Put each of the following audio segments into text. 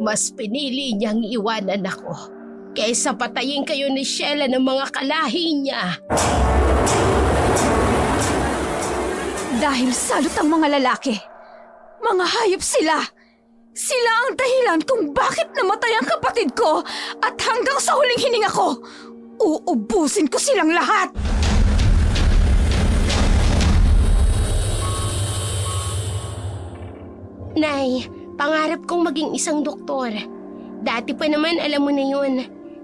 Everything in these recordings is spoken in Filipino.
Mas pinili niyang iwanan ako kaysa patayin kayo ni Sheila ng mga kalahi niya. Dahil salot ang mga lalaki. Mga hayop sila. Sila ang dahilan kung bakit namatay ang kapatid ko at hanggang sa huling hininga ko, uubusin ko silang lahat. Nay, pangarap kong maging isang doktor. Dati pa naman alam mo na yun.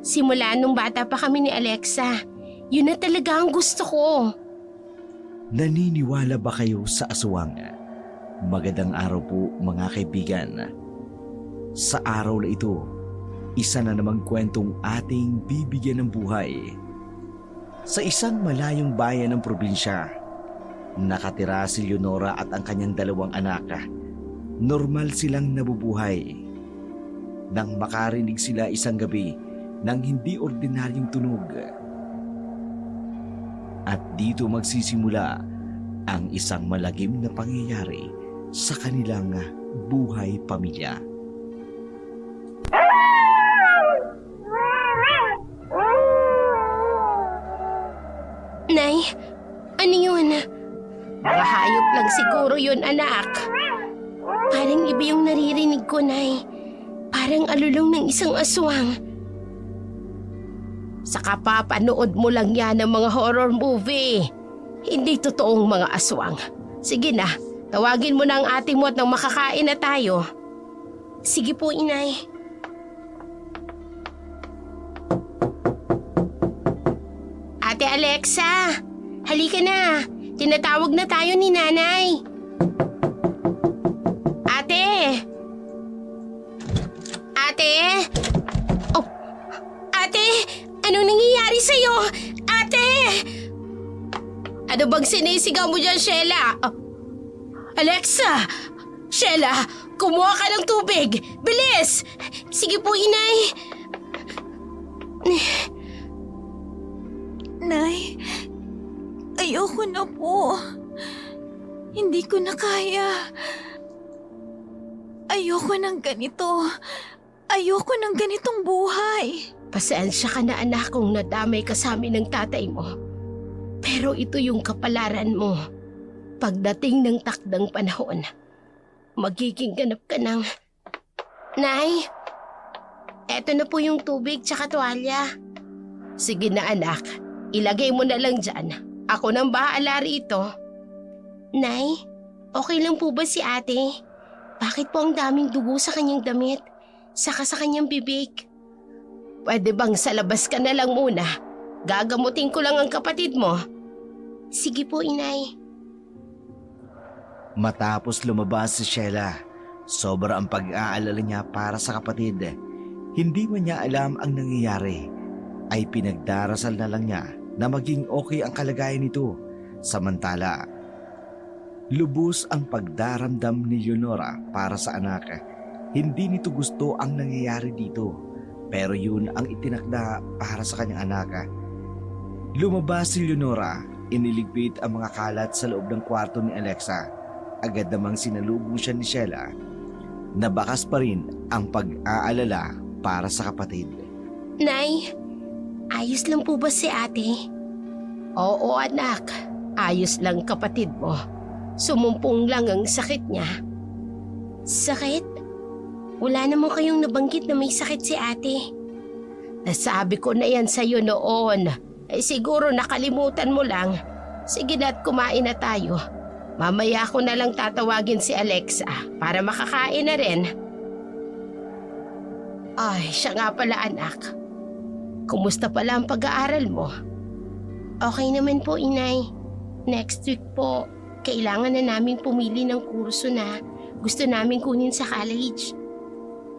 Simula nung bata pa kami ni Alexa. Yun na talaga ang gusto ko. Naniniwala ba kayo sa aswang? Magandang araw po mga kaibigan. Sa araw na ito, isa na namang kwentong ating bibigyan ng buhay. Sa isang malayong bayan ng probinsya, nakatira si Leonora at ang kanyang dalawang anak. Normal silang nabubuhay. Nang makarinig sila isang gabi ng hindi ordinaryong tunog. At dito magsisimula ang isang malagim na pangyayari sa kanilang buhay pamilya. Nay, ano yun? Mga hayop lang siguro yun, anak. Parang iba yung naririnig ko, Nay. Parang alulong ng isang aswang. Saka papanood mo lang yan ng mga horror movie. Hindi totoong mga aswang. Sige na, tawagin mo na ang ate mo at nang makakain na tayo. Sige po, Inay. Ate Alexa, halika na. Tinatawag na tayo ni Nanay. Ate! Ate! Oh, ate! Anong nangyayari sa'yo? Ate! Ano bang sinisigaw mo dyan, Sheila? Oh. Alexa! Sheila, kumuha ka ng tubig! Bilis! Sige po, Inay. Nay, ayoko na po. Hindi ko na kaya. Ayoko ng ganito. Ayoko ng ganitong buhay. Pasensya ka na, anak, kung nadamay ka sa amin ng tatay mo. Pero ito yung kapalaran mo. Pagdating ng takdang panahon, magiging ganap ka ng... Nay, eto na po yung tubig tsaka tuwalya. Sige na, anak. Ilagay mo na lang dyan. Ako nang bahala rito. Nay, okay lang po ba si ate? Bakit po ang daming dugo sa kanyang damit? Saka sa kanyang bibig? Pwede bang sa labas ka na lang muna? Gagamutin ko lang ang kapatid mo. Sige po, Inay. Matapos lumabas si Sheila, sobra ang pag-aalala niya para sa kapatid. Hindi man niya alam ang nangyayari, ay pinagdarasal na lang niya na maging okay ang kalagayan nito. Samantala, lubos ang pagdaramdam ni Leonora para sa anak. Hindi nito gusto ang nangyayari dito, pero yun ang itinakda para sa kanyang anak. Lumabas si Leonora, iniligpit ang mga kalat sa loob ng kwarto ni Alexa. Agad namang sinalubong siya ni Sheila. Nabakas pa rin ang pag-aalala para sa kapatid. Nay, ayos lang po ba si ate? Oo, anak. Ayos lang, kapatid mo. Sumumpong lang ang sakit niya. Sakit? Wala naman kayong nabanggit na may sakit si ate. Nasabi ko na yan sa'yo noon. Siguro nakalimutan mo lang. Sige na't kumain na tayo. Mamaya ko na lang tatawagin si Alexa para makakain na rin. Ay, siya nga pala, anak. Kumusta pala ang pag-aaral mo? Okay naman po, Inay. Next week po, kailangan na namin pumili ng kurso na gusto namin kunin sa college.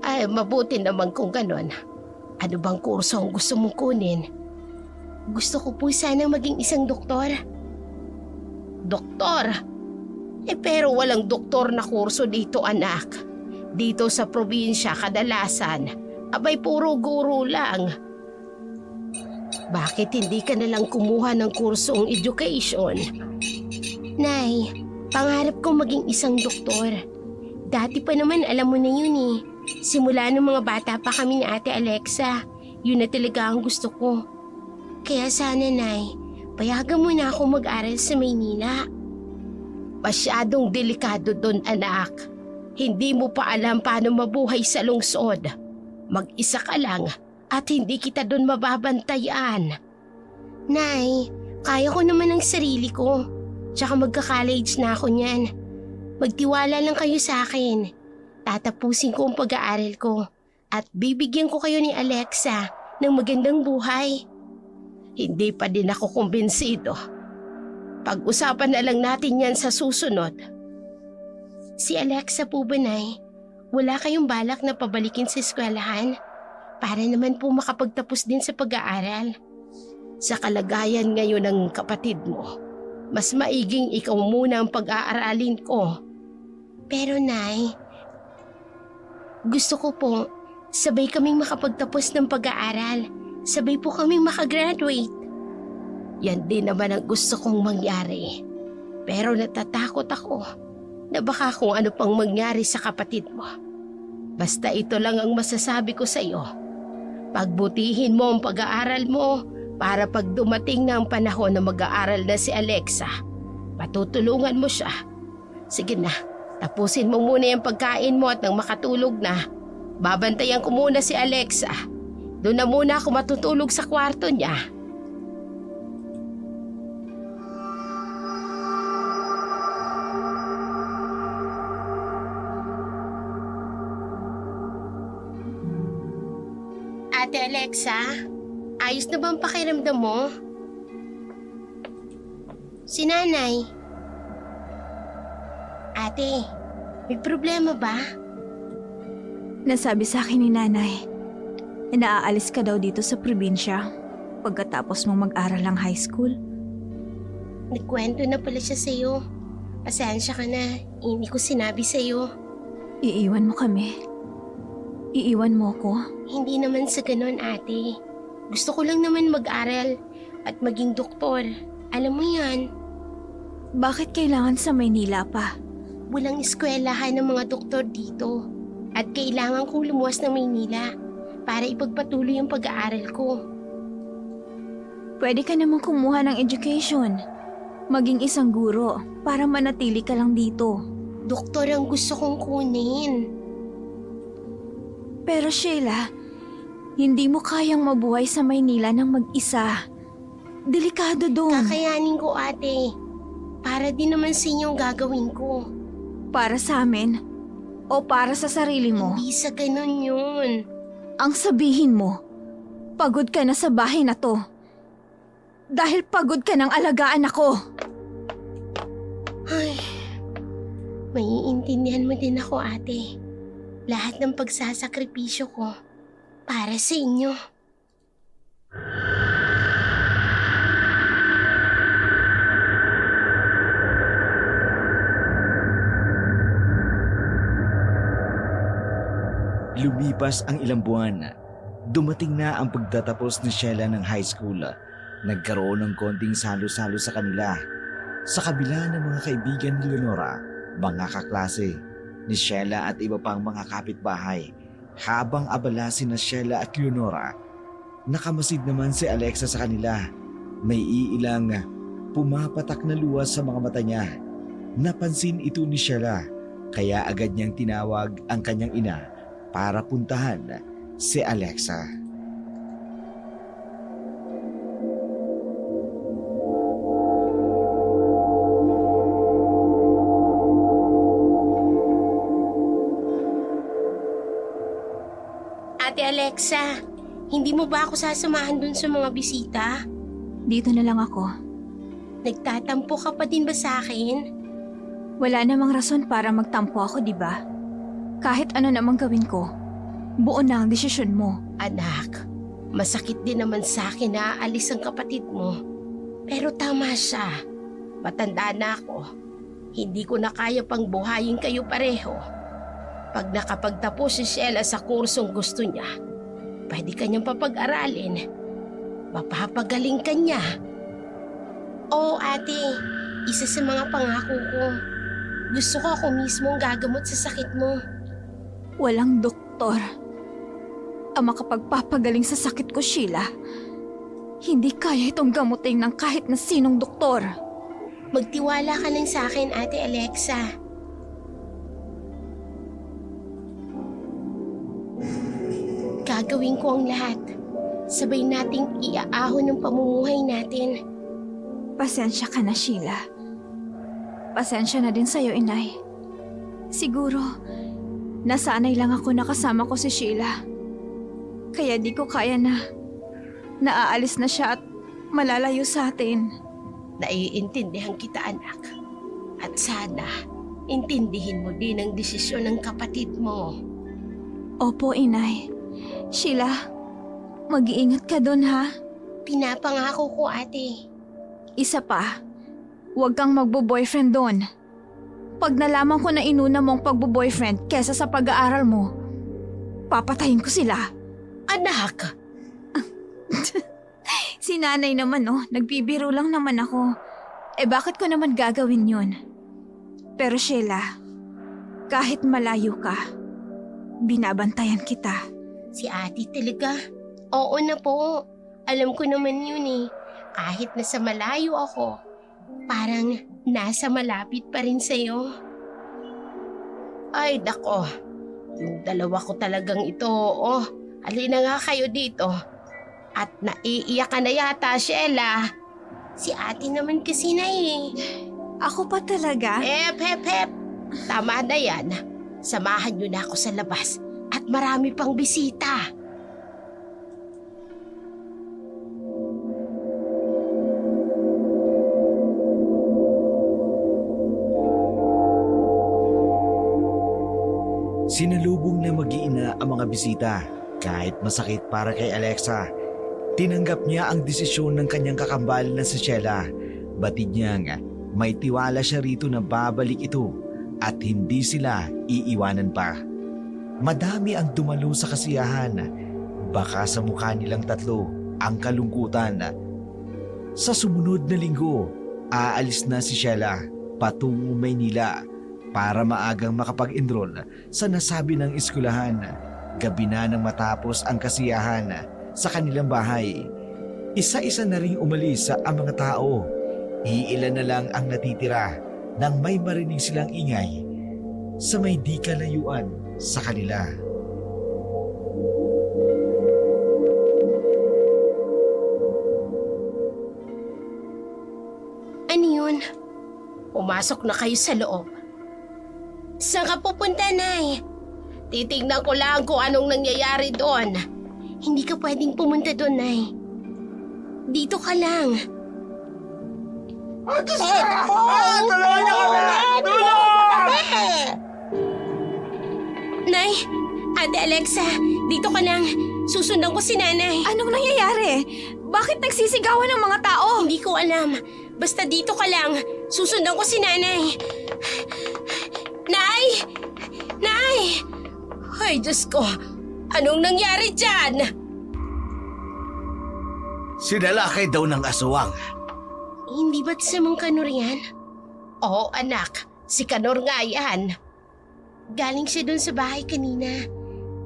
Ay, mabuti naman kung ganon. Ano bang kurso ang gusto mong kunin? Gusto ko po sana maging isang doktor. Doktor? Pero walang doktor na kurso dito, anak. Dito sa probinsya, kadalasan, abay puro guro lang. Bakit hindi ka nalang kumuha ng kursong education? Nay, pangarap kong maging isang doktor. Dati pa naman alam mo na yun eh. Simula nung mga bata pa kami ni Ate Alexa, yun na talaga ang gusto ko. Kaya sana, Nay, payagan mo na ako mag-aral sa Maynila. Masyadong delikado doon, anak. Hindi mo pa alam paano mabuhay sa lungsod. Mag-isa ka lang at hindi kita doon mababantayan. Nay, kaya ko naman ang sarili ko. Tsaka magka-college na ako niyan. Magtiwala lang kayo sa akin. Tatapusin ko ang pag-aaral ko at bibigyan ko kayo ni Alexa ng magandang buhay. Hindi pa din ako kumbinsido. Pag-usapan na lang natin yan sa susunod. Si Alexa po ba, Nay? Wala kayong balak na pabalikin sa eskwelahan? Para naman po makapagtapos din sa pag-aaral. Sa kalagayan ngayon ng kapatid mo, mas maiging ikaw muna ang pag-aaralin ko. Pero Nay, gusto ko po, sabay kaming makapagtapos ng pag-aaral. Sabay po kaming makagraduate. Yan din naman ang gusto kong mangyari. Pero natatakot ako na baka kung ano pang mangyari sa kapatid mo. Basta ito lang ang masasabi ko sa iyo. Pagbutihin mo ang pag-aaral mo para pag dumating na ang panahon na mag-aaral na si Alexa, matutulungan mo siya. Sige na, tapusin mo muna yung pagkain mo at nang makatulog na, babantayan ko muna si Alexa. Doon na muna ako matutulog sa kwarto niya. Ate Alexa, ayos na ba ang pakiramdam mo? Si Nanay. Ate, may problema ba? Nasabi sa akin ni Nanay na naaalis ka daw dito sa probinsya pagkatapos mong mag-aral ng high school. Nagkwento na pala siya sa'yo. Pasensya ka na, hindi ko sinabi sa'yo. Iiwan mo kami. Iiwan mo ko. Hindi naman sa ganun, ate. Gusto ko lang naman mag-aral at maging doktor. Alam mo yan. Bakit kailangan sa Maynila pa? Walang eskwelahan ng mga doktor dito. At kailangan kong lumuwas ng Maynila para ipagpatuloy ang pag-aaral ko. Pwede ka namang kumuha ng education. Maging isang guro para manatili ka lang dito. Doktor ang gusto kong kunin. Pero Sheila, hindi mo kayang mabuhay sa Maynila ng mag-isa. Delikado doon. Kakayanin ko, ate. Para din naman sa inyo ang gagawin ko. Para sa amin o para sa sarili mo? Hindi sa ganun yun. Ang sabihin mo, pagod ka na sa bahay na to. Dahil pagod ka ng alagaan ako. Ay, maiintindihan mo din ako, ate. Lahat ng pagsasakripisyo ko para sa inyo. Lumipas ang ilang buwan. Dumating na ang pagtatapos ni Sheila ng high school. Nagkaroon ng konting salo-salo sa kanila. Sa kabila ng mga kaibigan ni Leonora, mga kaklase ni Sheila at iba pang mga kapitbahay. Habang abala sina Sheila at Leonora, nakamasid naman si Alexa sa kanila. May iilang pumapatak na luwas sa mga mata niya. Napansin ito ni Sheila, kaya agad niyang tinawag ang kanyang ina para puntahan si Alexa. Ate Alexa, hindi mo ba ako sasamahan dun sa mga bisita? Dito na lang ako. Nagtatampo ka pa din ba sa akin? Wala namang rason para magtampo ako, di ba? Kahit ano namang gawin ko, buo na ang desisyon mo. Anak, masakit din naman sa akin na aalis ang kapatid mo. Pero tama siya. Matanda na ako. Hindi ko na kaya pang buhayin kayo pareho. Pag nakapagtapos si Sheila sa kursong gusto niya, pwede kanyang papag-aralin. Mapapagaling ka niya. Oo, ate. Isa sa mga pangako ko. Gusto ko ako mismo ang gagamot sa sakit mo. Walang doktor doktor ang makapagpapagaling sa sakit ko, Sheila. Hindi kaya itong gamutin ng kahit na sinong doktor. Magtiwala ka lang sa akin, Ate Alexa. Gagawin ko ang lahat. Sabay nating iaahon ng pamumuhay natin. Pasensya ka na, Sheila. Pasensya na din sa'yo, Inay. Siguro, nasanay lang ako nakasama ko si Sheila. Kaya di ko kaya na naaalis na siya at malalayo sa atin. Naiintindihan kita, anak. At sana, intindihin mo din ang desisyon ng kapatid mo. Opo, Inay. Sheila, mag-iingat ka doon, ha? Pinapangako ko, ate. Isa pa, huwag kang magbo-boyfriend doon. Pag nalaman ko na inuna mong pagbo-boyfriend kesa sa pag-aaral mo, papatayin ko sila. Anak! Si nanay naman, nagbibiro lang naman ako. Bakit ko naman gagawin yun? Pero Sheila, kahit malayo ka, binabantayan kita. Si ate talaga? Oo na po. Alam ko naman yun eh. Kahit nasa malayo ako, parang nasa malapit pa rin sa'yo. Ay, dako. Yung dalawa ko talagang ito, halina nga kayo dito. At naiiyak ka na yata, Sheila. Si ate naman kasi na eh. Ako pa talaga? Hep. Tama na yan. Samahan niyo na ako sa labas at marami pang bisita. Sinalubong na mag-iina ang mga bisita. Kahit masakit para kay Alexa, tinanggap niya ang desisyon ng kanyang kakambal na si Sheila. Batid niyang may tiwala siya rito na babalik ito at hindi sila iiwanan pa. Madami ang dumalo sa kasiyahan. Baka sa mukha nilang tatlo ang kalungkutan. Sa sumunod na linggo, aalis na si Sheila patungo Maynila para maagang makapag-enroll sa nasabi ng eskwelahan. Gabi na nang matapos ang kasiyahan sa kanilang bahay. Isa-isa na ring umalis ang mga tao. Iilan na lang ang natitira nang may marinig silang ingay sa may di kalayuan sa kanila. Ano yun? Pumasok na kayo sa loob. Saan ka pupunta, Nay? Titignan ko lang kung anong nangyayari doon. Hindi ka pwedeng pumunta doon, Nay. Dito ka lang. Nay, Ate Alexa, dito ka lang. Susundan ko si Nanay. Anong nangyayari? Bakit nagsisigawan ng mga tao? Hindi ko alam. Basta dito ka lang. Susundan ko si Nanay. Nay! Nay! Ay, Diyos ko. Anong nangyari dyan? Sinalakay daw ng aswang. Hindi ba't sa mga Kanor yan? Oo, anak. Si Kanor nga yan. Galing siya dun sa bahay kanina.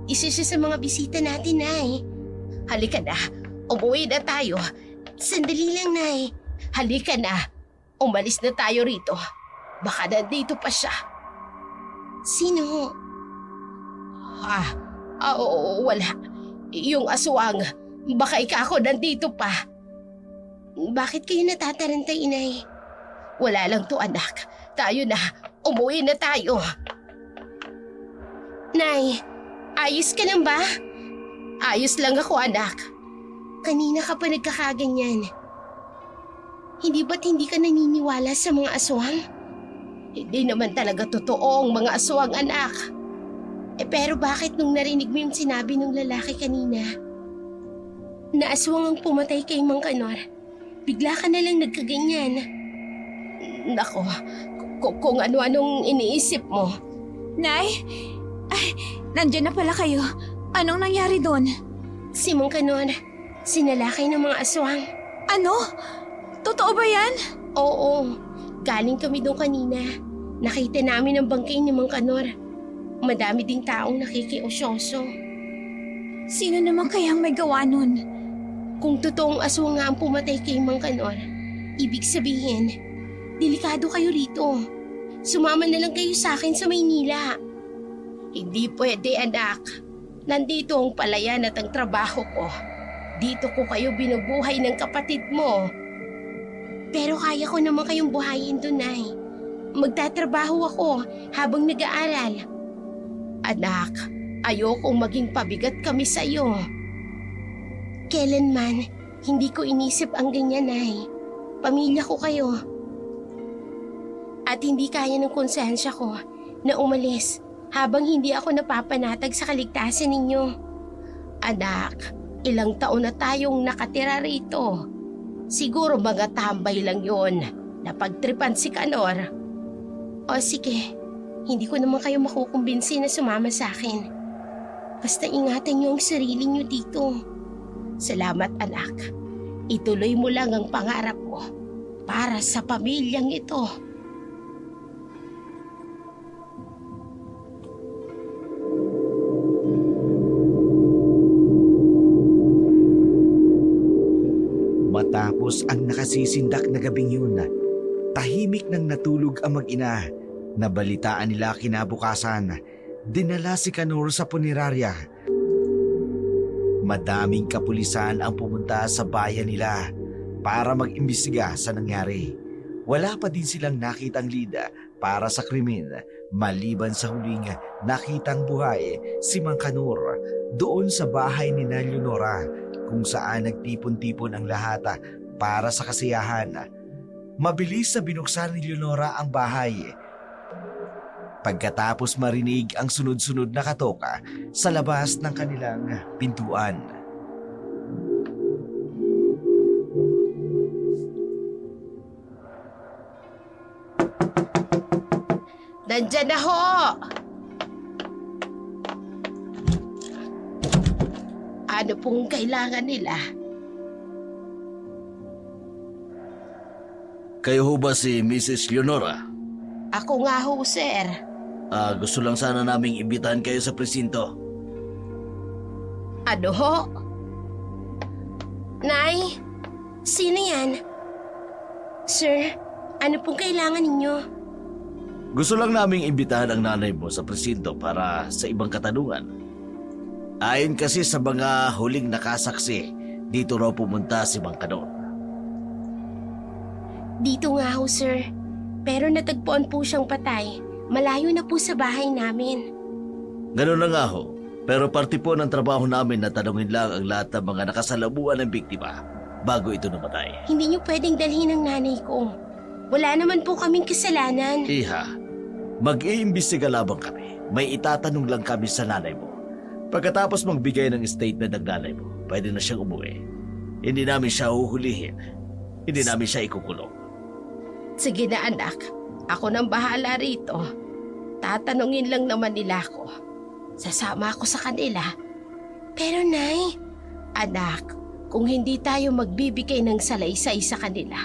Isa siya sa mga bisita natin, Nay. Halika na. Umuwi na tayo. Sandali lang, Nay. Halika na. Umalis na tayo rito. Baka nandito pa siya. Sino? Oo, wala. Yung aswang. Baka ako nandito pa. Bakit kayo natatarantay, Inay? Wala lang to, anak. Tayo na. Umuwi na tayo. Nay, ayos ka lang ba? Ayos lang ako, anak. Kanina ka pa nagkakaganyan. Hindi ba't hindi ka naniniwala sa mga aswang? Hindi naman talaga totoo ang mga aswang, anak. Pero bakit nung narinig mo yung sinabi ng lalaki kanina, na aswang ang pumatay kay Mang Kanor, bigla ka na lang nagkaganyan? Nako, kung ano-anong iniisip mo. Nay? Ay, nandiyan na pala kayo. Anong nangyari doon? Si Mang Kanor, sinalakay ng mga aswang. Ano? Totoo ba yan? Oo, galing kami doon kanina. Nakita namin ang bangkay ni Mang Kanor. Madami ding taong nakikiosyoso. Sino naman kayang may gawa nun? Kung totoong aswang nga ang pumatay kay Mang Kanor, ibig sabihin, delikado kayo rito. Sumama na lang kayo sa akin sa Maynila. Hindi pwede, anak. Nandito ang palayan at ang trabaho ko. Dito ko kayo binubuhay ng kapatid mo. Pero kaya ko naman kayong buhayin doon, Nay. Magtatrabaho ako habang nag-aaral. Anak, ayokong maging pabigat kami sa iyo. Kailanman, hindi ko inisip ang ganyan, Nay. Pamilya ko kayo. At hindi kaya ng konsensya ko na umalis habang hindi ako napapanatag sa kaligtasan ninyo. Anak, ilang taon na tayong nakatira rito. Siguro mga tambay lang yon na pagtripan si Kanor. O sige, hindi ko naman kayo makukumbinsi na sumama sa akin. Basta ingatan niyo ang sarili niyo dito. Salamat, anak. Ituloy mo lang ang pangarap mo para sa pamilyang ito. Matapos ang nakasisindak na gabing yun, tahimik nang natulog ang mag-ina. Nabalitaan nila kinabukasan, dinala si Kanor sa punerarya. Madaming kapulisan ang pumunta sa bayan nila para mag-imbestiga sa nangyari. Wala pa din silang nakitang lida para sa krimen maliban sa huling nakitang buhay si Mang Kanor doon sa bahay ni Leonora kung saan nagtipon-tipon ang lahat para sa kasiyahan. Mabilis na binuksan ni Leonora ang bahay. Pagkatapos marinig ang sunod-sunod na katoka sa labas ng kanilang pintuan. Nandyan na ho! Ano pong kailangan nila? Kayo ho ba si Mrs. Leonora? Ako nga ho, sir. Gusto lang sana naming imbitahan kayo sa presinto. Ano ho? Nay? Sino yan? Sir, ano pong kailangan ninyo? Gusto lang naming imbitahan ang nanay mo sa presinto para sa ibang katanungan. Ayon kasi sa mga huling nakasaksi, dito raw pumunta si Mang Kanor. Dito nga ho, sir. Pero natagpuan po siyang patay. Malayo na po sa bahay namin. Ganun na nga ho, pero parte po ng trabaho namin na tanungin lang ang lahat ng mga nakasalamuhan ng biktima bago ito namatay. Hindi niyo pwedeng dalhin ang nanay ko. Wala naman po kaming kasalanan. Iha, mag-iimbestiga labang kami. May itatanong lang kami sa nanay mo. Pagkatapos magbigay ng statement ng nanay mo, pwede na siyang umuwi. Hindi namin siya uhulihin. Hindi namin siya ikukulong. Sige na, anak. Ako nang bahala rito. Tatanungin lang naman nila ako. Sasama ako sa kanila. Pero Nay, anak, kung hindi tayo magbibigay ng salaysay sa kanila,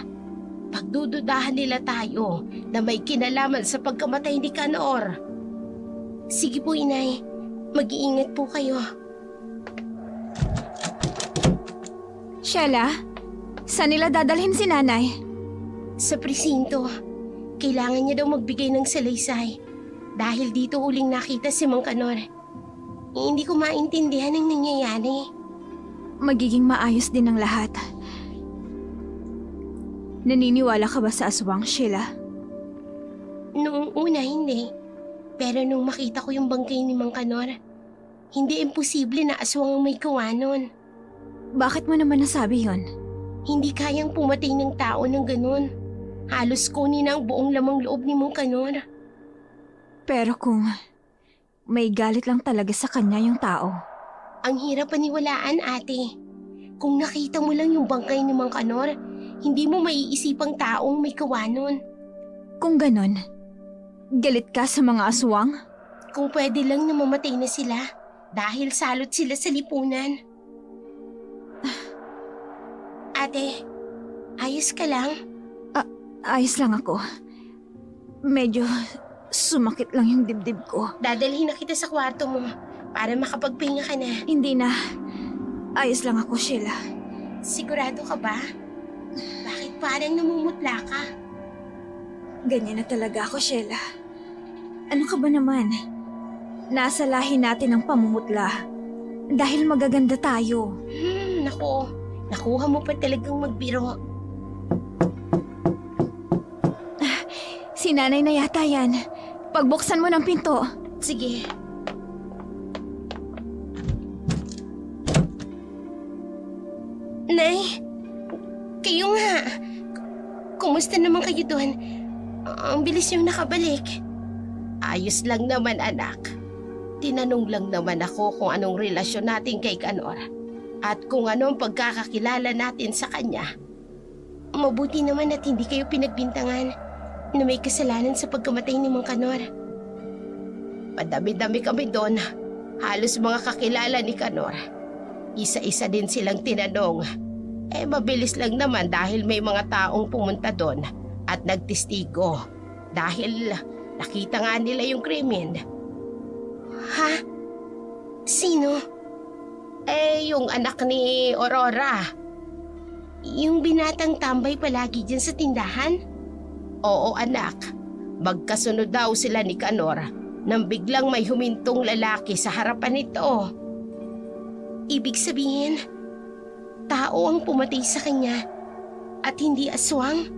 pagdududahan nila tayo na may kinalaman sa pagkamatay ni Kanor. Sige po, Inay. Mag-iingat po kayo. Sheila, saan nila dadalhin si nanay? Sa presinto, kailangan niya daw magbigay ng salaysay dahil dito huling nakita si Mang Kanor. Hindi ko maintindihan ang nangyayari. Magiging maayos din ang lahat. Naniniwala ka ba sa aswang, Sheila? Noong una, hindi. Pero nung makita ko yung bangkay ni Mang Kanor, hindi imposible na aswang ang may gawa nun. Bakit mo naman nasabi yon? Hindi kayang pumatay ng tao ng ganun. Halos kunin ang buong lamang loob ni Mang Kanor. Pero kung may galit lang talaga sa kanya yung tao. Ang hirap paniwalaan, ate. Kung nakita mo lang yung bangkay ni Mang Kanor, hindi mo maiisipang taong may gawa nun. Kung ganon, galit ka sa mga aswang? Kung pwede lang na mamatay na sila dahil salot sila sa lipunan. Ate, ayos ka lang? Ayos lang ako. Medyo Sumakit lang yung dibdib ko. Dadalhin na kita sa kwarto mo para makapagpahinga ka na. Hindi na. Ayos lang ako, Sheila. Sigurado ka ba? Bakit parang namumutla ka? Ganyan na talaga ako, Sheila. Ano ka ba naman? Nasa lahi natin ang pamumutla. Dahil magaganda tayo. Naku. Nakuha mo pa talagang magbiro. Si nanay na yata yan. Pagbuksan mo ng pinto. Sige. Nay, kayo nga. Kumusta naman kayo doon? Ang bilis yung nakabalik. Ayos lang naman, anak. Tinanong lang naman ako kung anong relasyon natin kay Kanor at kung anong pagkakakilala natin sa kanya. Mabuti naman at hindi kayo pinagbintangan na may kasalanan sa pagkamatay ni Mang Kanor. Madami-dami kami doon. Halos mga kakilala ni Kanor. Isa-isa din silang tinanong. Mabilis lang naman dahil may mga taong pumunta doon at nagtestigo. Dahil nakita nga nila yung krimen. Ha? Sino? Yung anak ni Aurora. Yung binatang tambay palagi dyan sa tindahan? Oo, anak. Magkasunod daw sila ni Kanor nang biglang may humintong lalaki sa harapan nito. Ibig sabihin, tao ang pumatay sa kanya at hindi aswang?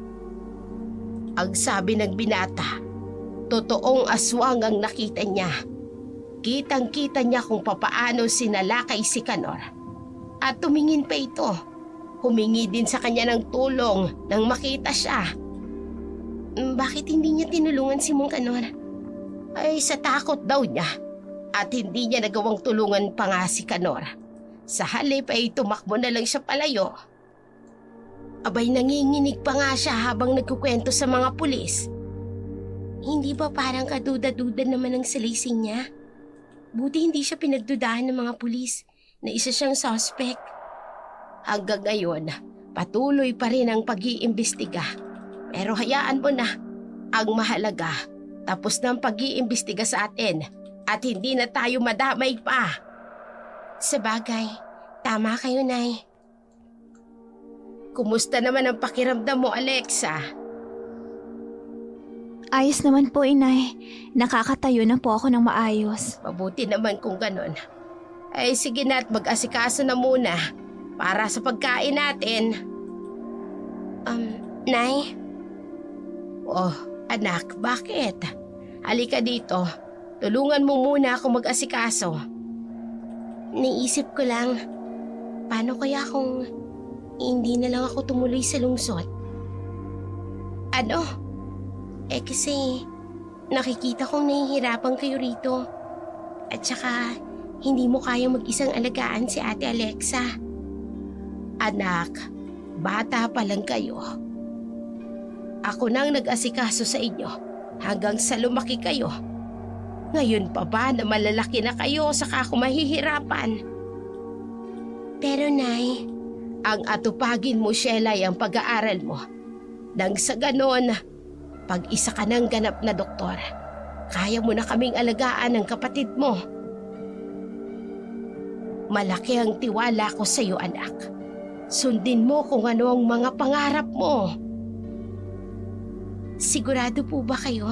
Ang sabi ng binata, totoong aswang ang nakita niya. Kitang-kita niya kung papaano sinalakay si Kanor. At tumingin pa ito. Humingi din sa kanya ng tulong nang makita siya. Bakit hindi niya tinulungan si Mang Kanor? Sa takot daw niya. At hindi niya nagawang tulungan pa nga si Kanor. Sa halip ay tumakbo na lang siya palayo. Abay, nanginginig pa nga siya habang nagkukwento sa mga pulis. Hindi ba parang kaduda-duda naman ang salising niya? Buti hindi siya pinagdudahan ng mga pulis na isa siyang suspect. Hanggang ngayon, patuloy pa rin ang pag-iimbestiga. Pero hayaan mo na, ang mahalaga, tapos na ang pag-iimbestiga sa atin at hindi na tayo madamay pa. Sabagay, tama kayo, Nay. Kumusta naman ang pakiramdam mo, Alexa? Ayos naman po, Inay. Nakakatayo na po ako ng maayos. Mabuti naman kung ganon. Sige na at mag-asikaso na muna para sa pagkain natin. Nay? Oh, anak, bakit? Halika dito. Tulungan mo muna ako mag-asikaso. Naisip ko lang, paano kaya kung hindi na lang ako tumuloy sa lungsod? Ano? Kasi nakikita kong nahihirapan kayo rito. At saka hindi mo kaya mag-isang alagaan si Ate Alexa. Anak, bata pa lang kayo. Ako nang nag-asikaso sa inyo hanggang sa lumaki kayo. Ngayon pa ba na malalaki na kayo saka ako mahihirapan? Pero Nay, ang atupagin mo, Sheila, ay ang pag-aaral mo. Nang sa ganon, pag isa ka ng ganap na doktor, kaya mo na kaming alagaan ng kapatid mo. Malaki ang tiwala ko sa iyo, anak. Sundin mo kung ano ang mga pangarap mo. Sigurado po ba kayo?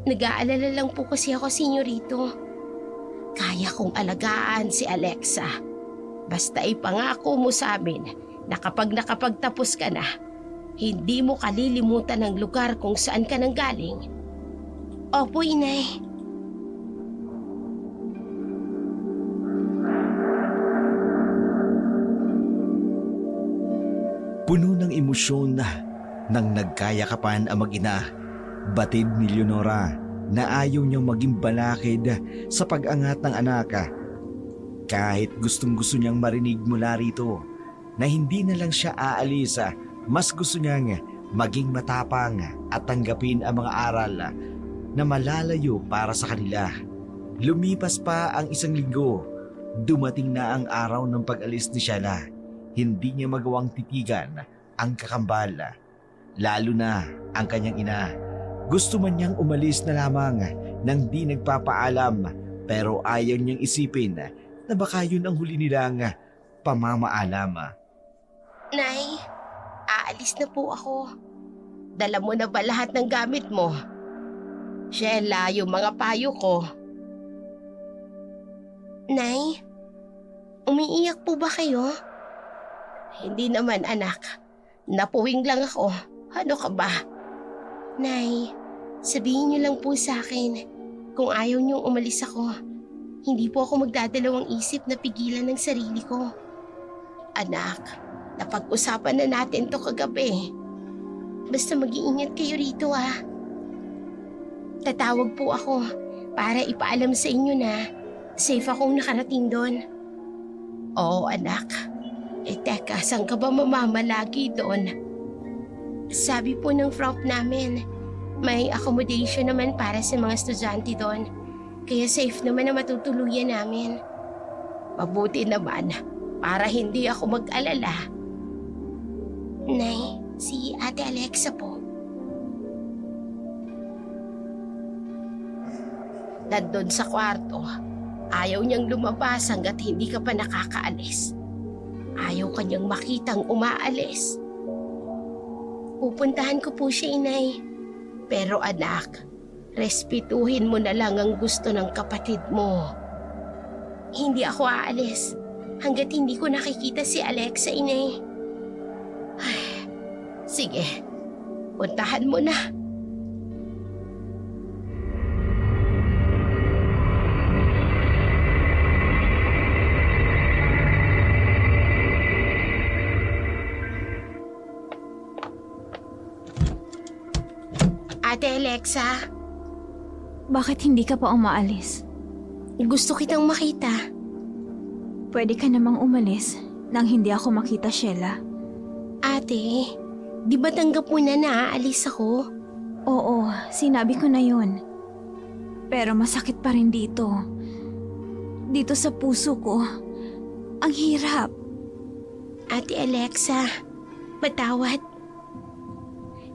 Nag-aalala lang po kasi ako, senyorito. Kaya kong alagaan si Alexa. Basta ipangako mo sa amin na kapag nakapagtapos ka na, hindi mo kalilimutan ang lugar kung saan ka nanggaling. Opo, Inay. Puno ng emosyon nang nagkayakapan ang mag-ina, batid ni Leonora na ayaw niyang maging balakid sa pag-angat ng anak. Kahit gustong-gusto niyang marinig mula rito na hindi na lang siya aalis, mas gusto niyang maging matapang at tanggapin ang mga aral na malalayo para sa kanila. Lumipas pa ang 1 linggo. Dumating na ang araw ng pag-alis ni Sheila. Hindi niya magawang titigan ang kakambal, lalo na ang kanyang ina. Gusto man niyang umalis na lamang nang di nagpapaalam, pero ayaw niyang isipin na baka yun ang huli nilang pamamaalam. Nay, aalis na po ako. Dala mo na ba lahat ng gamit mo? Sheila, yung mga payo ko. Nay, umiiyak po ba kayo? Hindi naman anak. Napuwing lang ako. Ano ka ba? Nay, sabihin niyo lang po sa akin kung ayaw niyong umalis ako. Hindi po ako magdadalawang isip na pigilan ng sarili ko. Anak, napag-usapan na natin to kagabi. Basta mag-iingat kayo rito Tatawag po ako para ipaalam sa inyo na safe akong nakarating doon. Oo anak. Teka, saan ka ba mamamalagi doon? Sabi po ng prof namin, may accommodation naman para sa mga estudyante doon. Kaya safe naman na matutuluyan namin. Mabuti naman para hindi ako mag-alala. Nay, si Ate Alexa po. Nandun sa kwarto, ayaw niyang lumabas hanggat hindi ka pa nakakaalis. Ayaw kanyang makitang umaalis. Pupuntahan ko po siya, inay. Pero anak, respetuhin mo na lang ang gusto ng kapatid mo. Hindi ako aalis hanggat hindi ko nakikita si Alexa, inay. Ay, sige, puntahan mo na. Ate Alexa, Bakit hindi ka pa umaalis? gusto kitang makita. Pwede ka namang umalis nang hindi ako makita, Sheila. Ate, di ba tanggap mo na aalis ako? Oo, sinabi ko na yun. Pero masakit pa rin dito. Dito sa puso ko. Ang hirap. Ate Alexa, patawad.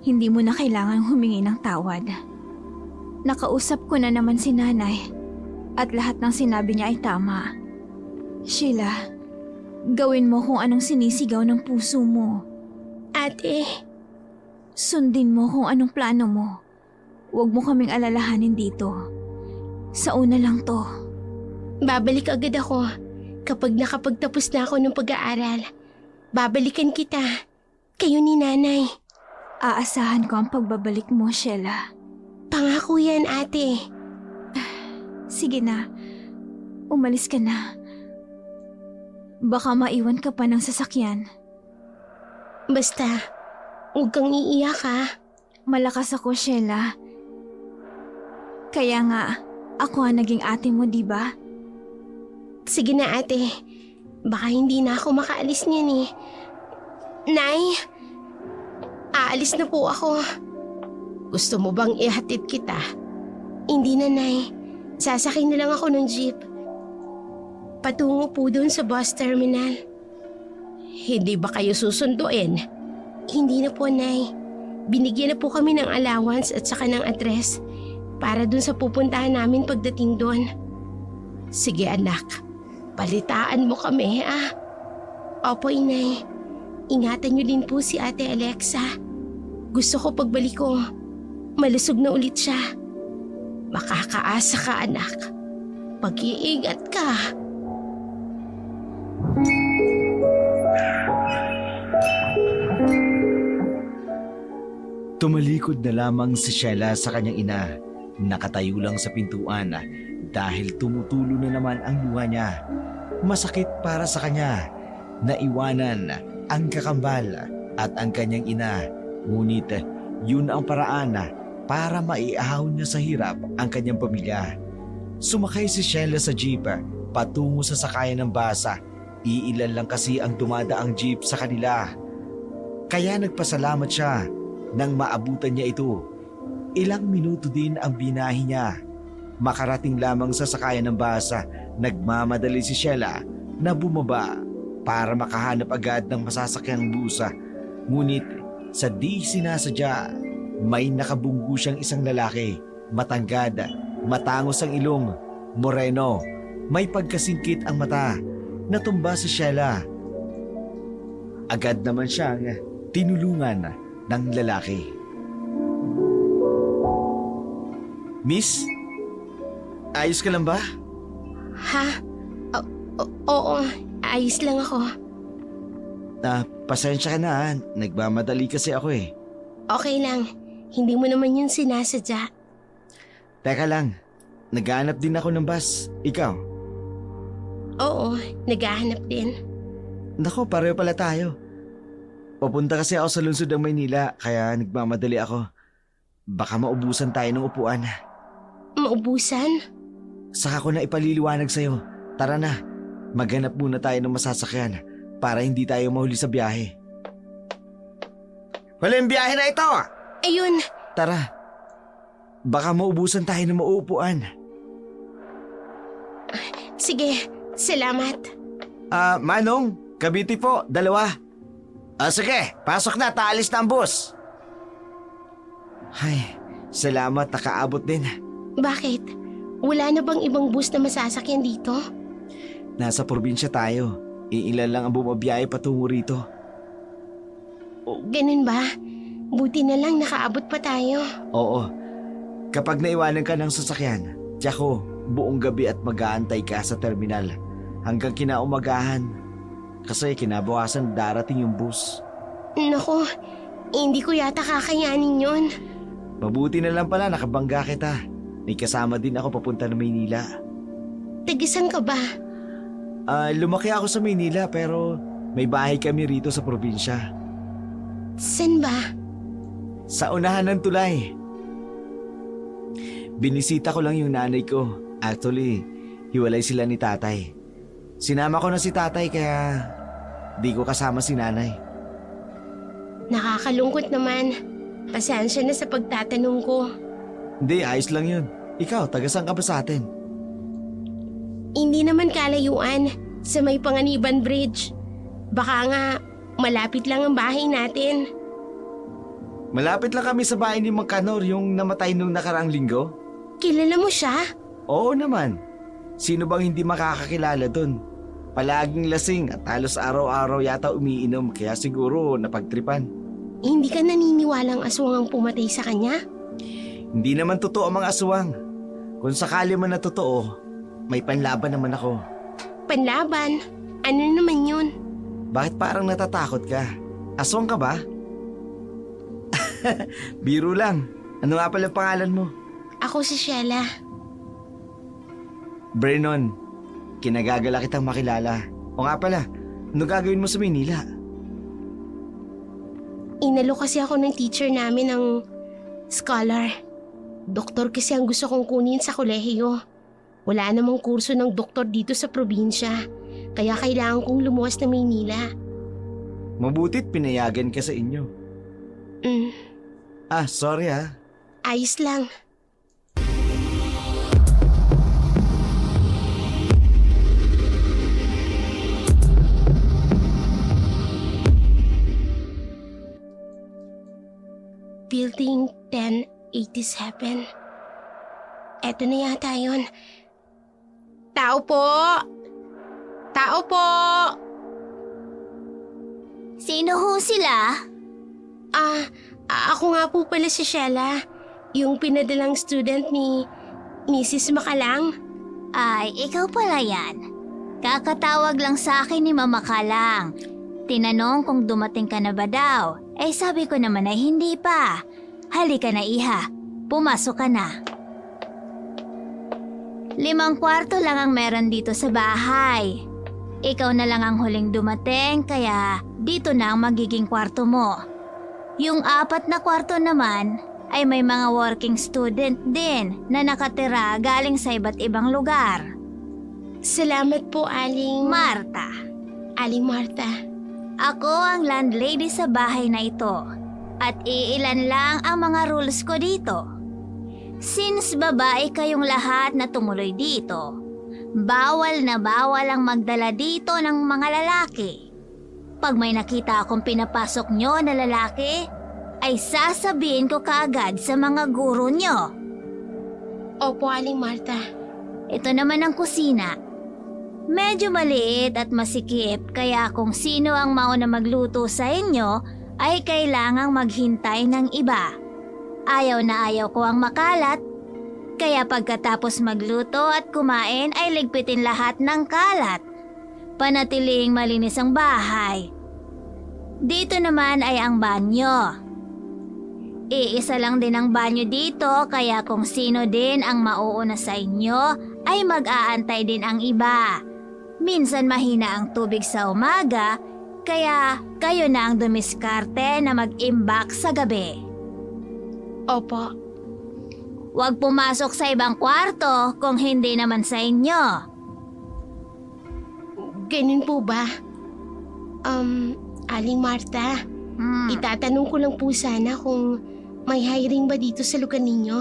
Hindi mo na kailangang humingi ng tawad. Nakausap ko na naman si nanay at lahat ng sinabi niya ay tama. Sheila, gawin mo kung anong sinisigaw ng puso mo. Ate, Sundin mo kung anong plano mo. Huwag mo kaming alalahanin dito. Sa una lang to. babalik agad ako kapag nakapagtapos na ako ng pag-aaral. Babalikan kita. Kayo ni nanay. Aasahan ko ang pagbabalik mo, Sheila. Pangako yan, ate. Sige na. Umalis ka na. Baka maiwan ka pa ng sasakyan. Basta, huwag kang iiyak Malakas ako, Sheila. Kaya nga, ako ang naging ate mo, di ba? Sige na, ate. Baka hindi na ako makaalis niyan Nay, aalis na po ako. Gusto mo bang ihatid kita? Hindi na, Nay. Sasakay na lang ako ng jeep. Patungo po doon sa bus terminal. Hindi ba kayo susunduin? Hindi na po, Nay. Binigyan na po kami ng allowance at saka ng address para doon sa pupuntahan namin pagdating doon. Sige anak, balitaan mo kami Opo, inay. Ingatan niyo din po si Ate Alexa. Gusto ko pagbalik ko, malusog na ulit siya. Makakaasa ka anak. Pag-iingat ka. Tumalikod na lamang si Sheila sa kanyang ina. Nakatayo lang sa pintuan dahil tumutulo na naman ang luha niya. Masakit para sa kanya. Naiwanan ang kakambal at ang kanyang ina. Ngunit yun ang paraan para maiahon niya sa hirap ang kanyang pamilya. Sumakay si Sheila sa jeep patungo sa sakayan ng basa. Iilan lang kasi ang dumadaang jeep sa kanila. Kaya nagpasalamat siya nang maabutan niya ito. Ilang minuto din ang binahe niya. Makarating lamang sa sakayan ng basa, nagmamadali si Sheila na bumaba para makahanap agad ng masasakyan ng busa. Ngunit sa di sinasadya, May nakabunggo siyang isang lalaki, matanggad, matangos ang ilong, moreno, may pagkasingkit ang mata, natumba si Sheila. Agad naman siyang tinulungan ng lalaki. Miss, ayos ka lang ba? Ha? Oo, ayos lang ako. Pasensya ka na, nagmamadali kasi ako eh. Okay lang, hindi mo naman yun sinasadya. Teka lang, naghahanap din ako ng bus. Ikaw? Oo, naghahanap din. Nako, pareho pala tayo. Papunta kasi ako sa lungsod ng Maynila, kaya nagmamadali ako. Baka maubusan tayo ng upuan. Maubusan? Saka ko na ipaliliwanag sa'yo. Tara na, maghanap muna tayo ng masasakyan para hindi tayo mahuli sa biyahe. Walang biyahe na ito! Ayun, Tara, baka maubusan tayo ng mauupuan. sige, salamat. Manong, Cavite po, 2. Sige, pasok na, taalis na ang bus. Ay, salamat, nakaabot din. Bakit? Wala na bang ibang bus na masasakyan dito? Nasa probinsya tayo. Iilan lang ang bumabiyahe patungo rito. Ganun ba? Buti na lang nakaabot pa tayo. Oo. Kapag naiwanan ka ng sasakyan, tiyak ko, buong gabi at mag-aantay ka sa terminal hanggang kinaumagahan. Kasi kinabukasan darating yung bus. Naku, hindi ko yata kakayanin yun. Mabuti na lang pala nakabangga kita. May kasama din ako papunta ng Maynila. Tagisan ka ba? Lumaki ako sa Maynila pero may bahay kami rito sa probinsya. San ba? Sa unahan ng tulay. Binisita ko lang yung nanay ko. Actually, hiwalay sila ni tatay. Sinama ko na si tatay kaya di ko kasama si nanay. Nakakalungkot naman. Pasensya na sa pagtatanong ko. Hindi, ayos lang yun. Ikaw, taga-saan ka ba sa atin? Hindi naman kalayuan sa may Panganiban Bridge. Baka nga malapit lang ang bahay natin. Malapit lang kami sa bahay ni Mang Kanor, yung namatay nung nakaraang linggo. Kilala mo siya? Oo naman. Sino bang hindi makakakilala dun? Palaging lasing at halos araw-araw yata umiinom kaya siguro napagtripan. Hindi ka naniniwalang aswang ang pumatay sa kanya? Hindi naman totoo ang mga aswang. Kung sakali man na totoo, may panlaban naman ako. Panlaban? Ano naman yun? Bakit parang natatakot ka? Aswang ka ba? Biro lang. Ano nga pala pangalan mo? Ako si Sheila. Brennon, kinagagala kitang makilala. O nga pala, ano gagawin mo sa Maynila? Inalo kasi ako ng teacher namin ng scholar. Doktor kasi ang gusto kong kunin sa kolehiyo. Wala namang kurso ng doktor dito sa probinsya. Kaya kailangan kong lumuwas na Maynila. Mabutit pinayagan ka sa inyo. Sorry ha. Ayos lang. Building 1087. Eto na yata yun. Tao po! Tao po! Sino ho sila? Ako nga po pala si Sheila. Yung pinadalang student ni Mrs. Makalang. Ay, ikaw pala yan. Kakatawag lang sa akin ni Mama Kalang. Tinanong kung dumating ka na ba daw. Sabi ko naman ay hindi pa. Halika na iha, pumasok ka na. 5 kwarto lang ang meron dito sa bahay. Ikaw na lang ang huling dumating kaya dito na ang magiging kwarto mo. Yung 4 na kwarto naman ay may mga working student din na nakatira galing sa iba't ibang lugar. Salamat po, Aling Marta. Aling Marta. Ako ang landlady sa bahay na ito at iilan lang ang mga rules ko dito. Since babae kayong lahat na tumuloy dito, bawal na bawal ang magdala dito ng mga lalaki. Pag may nakita akong pinapasok nyo na lalaki, ay sasabihin ko kaagad sa mga guro nyo. Opo, Aling Marta. Ito naman ang kusina. Medyo maliit at masikip kaya kung sino ang mauna magluto sa inyo ay kailangang maghintay ng iba. Ayaw na ayaw ko ang makalat, kaya pagkatapos magluto at kumain ay ligpitin lahat ng kalat. Panatiling malinis ang bahay. Dito naman ay ang banyo. Iisa lang din ang banyo dito kaya kung sino din ang mauuna sa inyo ay mag-aantay din ang iba. Minsan mahina ang tubig sa umaga kaya kayo na ang dumiskarte na mag-imbak sa gabi. Opo. Huwag pumasok sa ibang kwarto kung hindi naman sa inyo. Ganun po ba? Aling Marta, itatanong ko lang po sana kung may hiring ba dito sa lugar ninyo?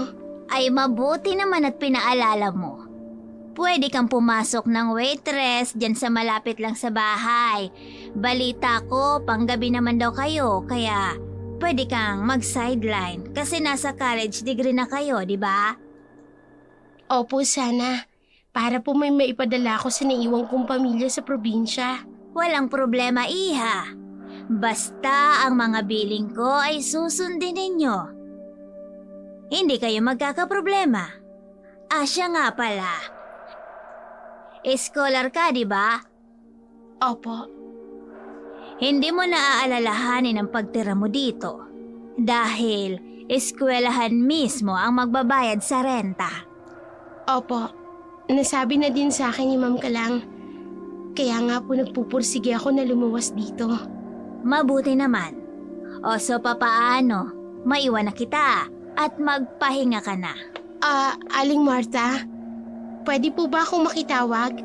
Ay mabuti naman at pinaalala mo. Pwede kang pumasok ng waitress dyan sa malapit lang sa bahay. Balita ko, panggabi naman daw kayo, kaya pwede kang mag-sideline kasi nasa college degree na kayo, di ba? Opo, sana. Para po may maipadala ko sa naiwang kong pamilya sa probinsya. Walang problema, iha. Basta ang mga billing ko ay susundin ninyo. Hindi kayo magkakaproblema. Siya nga pala. Scholar ka, di ba? Opo. Hindi mo naaalalahanin ang pagtira mo dito. Dahil eskwelahan mismo ang magbabayad sa renta. Opo. Nasabi na din sa akin ni Ma'am Kalang. Kaya nga po nagpupursige ako na lumuwas dito. Mabuti naman. O so papaano? Maiwan na kita at magpahinga ka na. Aling Marta, pwede po ba akong makitawag?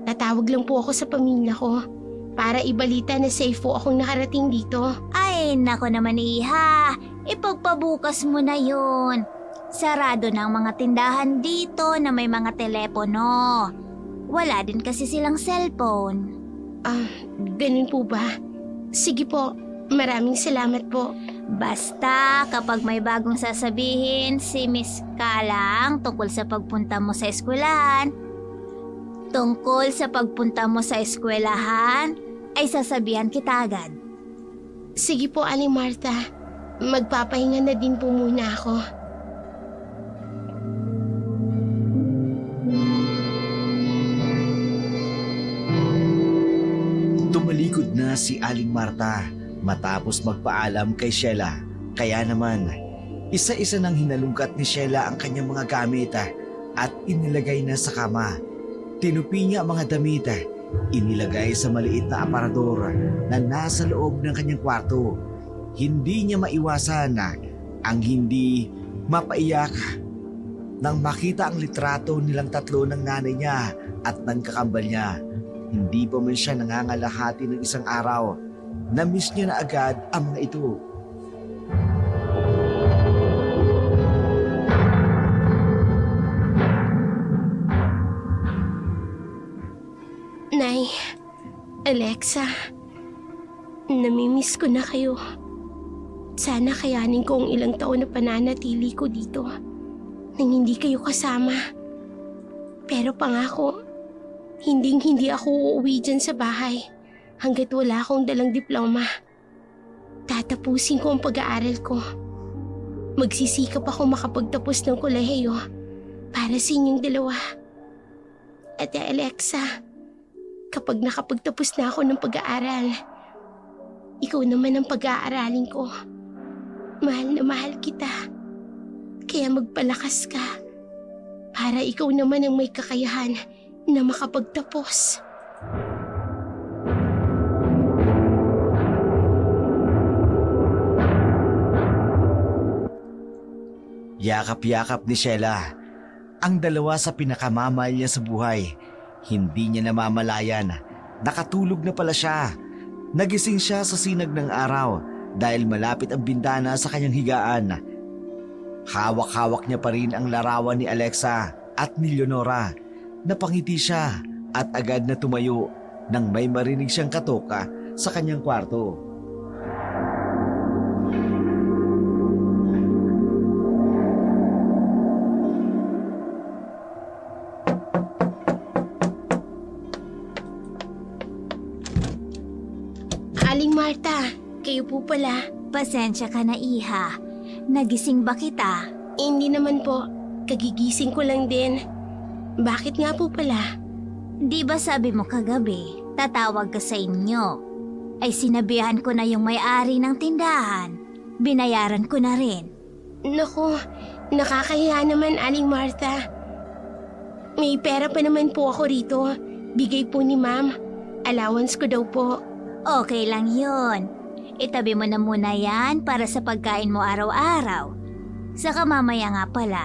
Natawag lang po ako sa pamilya ko para ibalita na safe po akong nakarating dito. Ay, nako naman iha. Ipagpabukas mo na yun. Sarado na ang mga tindahan dito na may mga telepono. Wala din kasi silang cellphone. Ganun po ba? Sige po, maraming salamat po. Basta kapag may bagong sasabihin si Miss Kalang tungkol sa pagpunta mo sa eskwelahan, ay sasabihan kita agad. Sige po, Aling Marta. Magpapahinga na din po muna ako. Tumalikod na si Aling Marta matapos magpaalam kay Sheila. Kaya naman, isa-isa nang hinalungkat ni Sheila ang kanyang mga gamit at inilagay na sa kama. Tinupi niya ang mga damit, inilagay sa maliit na aparador na nasa loob ng kanyang kwarto. Hindi niya maiwasan ang hindi mapaiyak nang makita ang litrato nilang tatlo ng nanay niya at ng kakambal niya. Hindi pa man siya nangangalahati ng isang araw. Na-miss niya na agad ang mga ito. Nay, Alexa, namimiss ko na kayo. Sana kayanin ko ang ilang taon na pananatili ko dito nang hindi kayo kasama. Pero pangako, hindi ako uuwi dyan sa bahay hanggat wala akong dalang diploma. Tatapusin ko ang pag-aaral ko. Magsisikap ako makapagtapos ng kolehiyo para sa inyong dalawa. Ate Alexa, kapag nakapagtapos na ako ng pag-aaral, ikaw naman ang pag-aaralin ko. Mahal na mahal kita. Kaya magpalakas ka para ikaw naman ang may kakayahan na makapagtapos. Yakap-yakap ni Sheila ang dalawa sa pinakamamahal niya sa buhay. Hindi niya namamalayan. Nakatulog na pala siya. Nagising siya sa sinag ng araw dahil malapit ang bintana sa kanyang higaan. Hawak-hawak niya pa rin ang larawan ni Alexa at ni Leonora. Napangiti siya at agad na tumayo nang may marinig siyang katoka sa kanyang kwarto. Aling Marta. Kayo po pala. Pasensya ka na, Iha. Nagising ba kita? Hindi naman po. Kagigising ko lang din. Bakit nga po pala? Di ba sabi mo kagabi, tatawag ka sa inyo? Ay sinabihan ko na yung may-ari ng tindahan. Binayaran ko na rin. Naku, nakakahiya naman, Aling Marta. May pera pa naman po ako rito. Bigay po ni Ma'am. Allowance ko daw po. Okay lang yun. Itabi mo na muna yan para sa pagkain mo araw-araw. Saka mamaya nga pala,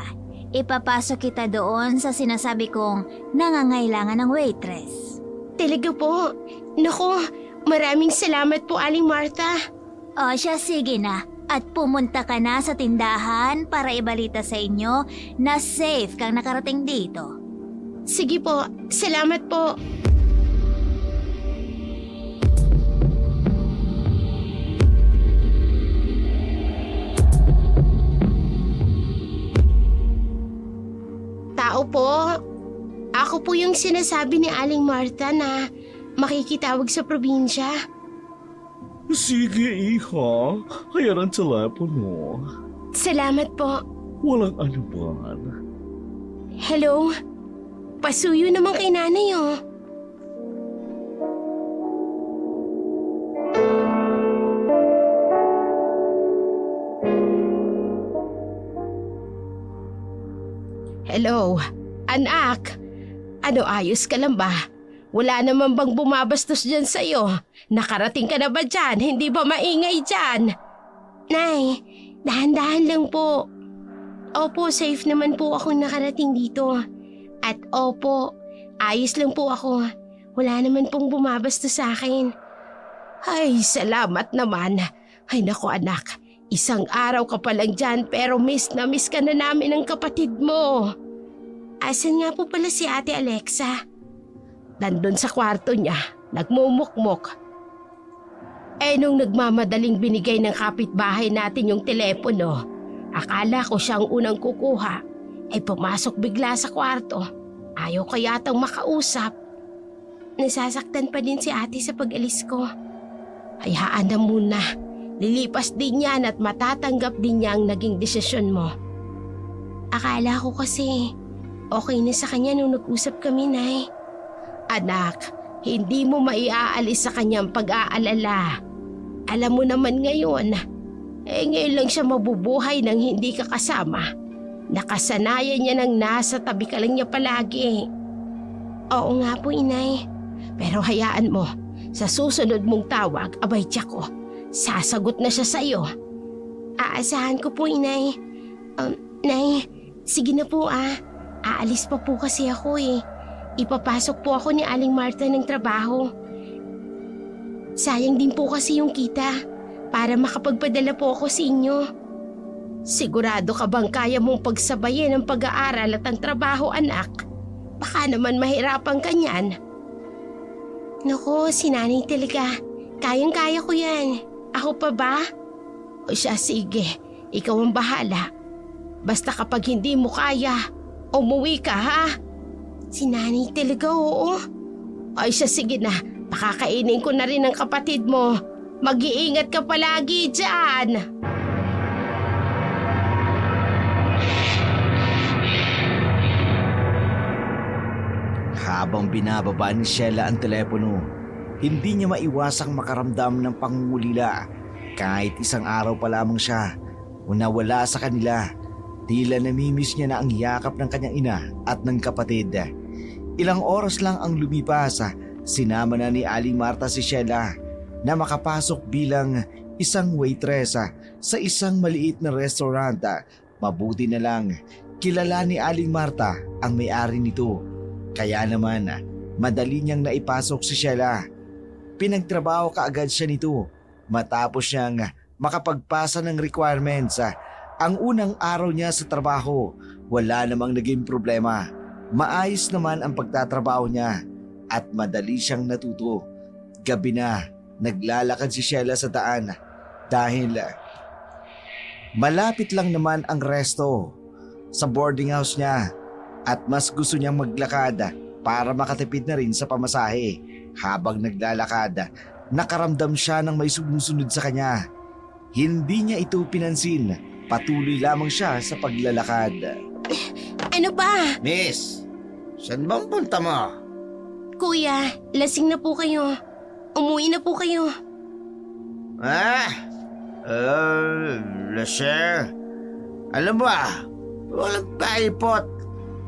ipapasok kita doon sa sinasabi kong nangangailangan ng waitress. Talaga po. Naku, maraming salamat po, Aling Marta. O siya, sige na. At pumunta ka na sa tindahan para ibalita sa inyo na safe kang nakarating dito. Sige po, salamat po. Tao po. Ako po yung sinasabi ni Aling Marta na makikitawag sa probinsya. Sige, Iha. Ayan ang telepono. Salamat po. Walang anuman. Hello? Pasuyo naman kay nanay oh. Hello, anak. Ano, ayos ka lang ba? Wala naman bang bumabastos dyan sa'yo? Nakarating ka na ba dyan? Hindi ba maingay dyan? Nay, dahan-dahan lang po. Opo, safe naman po ako nakarating dito. At opo, ayos lang po ako. Wala naman pong bumabastos sa akin. Ay, salamat naman. Ay naku anak, isang araw ka pa lang dyan pero miss na miss ka na namin ng kapatid mo. Asan nga po pala si Ate Alexa? Nandun sa kwarto niya, nagmumukmok. Eh nung nagmamadaling binigay ng kapitbahay natin yung telepono, akala ko siyang unang kukuha, ay pumasok bigla sa kwarto. Ayaw ko yatang makausap. Nasasaktan pa din si ate sa pag-alis ko. Hayaan na muna, lilipas din yan at matatanggap din niya ang naging desisyon mo. Akala ko kasi okay na sa kanya nung nag-usap kami, Nay. Anak, hindi mo maiaalis sa kanyang pag-aalala. Alam mo naman ngayon, ngayon lang siya mabubuhay nang hindi ka kasama. Nakasanayan niya nang nasa tabi ka lang niya palagi. Oo nga po, Inay. Pero hayaan mo, sa susunod mong tawag, abay tiyak ko, sasagot na siya sa'yo. Aasahan ko po, Inay. Nay, sige na po Aalis pa po kasi ako eh. Ipapasok po ako ni Aling Marta ng trabaho. Sayang din po kasi yung kita para makapagpadala po ako sa inyo. Sigurado ka bang kaya mong pagsabayin ang pag-aaral at ang trabaho, anak? Baka naman mahirapan ka niyan. Naku, si nanay talaga. Kayang-kaya ko yan. Ako pa ba? O siya, sige. Ikaw ang bahala. Basta kapag hindi mo kaya, umuwi ka, ha? Si nanay talaga, oo. Ay siya, sige na. Pakakainin ko na rin ang kapatid mo. Mag-iingat ka palagi dyan. Habang binababa ni Sheila ang telepono, hindi niya maiwasang makaramdam ng pangungulila. Kahit isang araw pa lamang siya, nawala sa kanila. Tila namimiss niya na ang yakap ng kanyang ina at ng kapatid. Ilang oras lang ang lumipas, sinama na ni Aling Marta si Sheila na makapasok bilang isang waitress sa isang maliit na restaurant. Mabuti na lang, kilala ni Aling Marta ang may-ari nito. Kaya naman, madali niyang naipasok si Sheila. Pinagtrabaho kaagad siya nito matapos niyang makapagpasa ng requirements. Ang unang araw niya sa trabaho, wala namang naging problema. Maayos naman ang pagtatrabaho niya at madali siyang natuto. Gabi na, naglalakad si Sheila sa daan dahil malapit lang naman ang resto sa boarding house niya at mas gusto niyang maglakad para makatipid na rin sa pamasahe. Habang naglalakad, nakaramdam siya ng may sumusunod sa kanya. Hindi niya ito pinansin. Patuloy lamang siya sa paglalakad. Ano ba? Miss, saan bang punta mo? Kuya, lasing na po kayo. Umuwi na po kayo. Lasher. Alam mo walang paipot.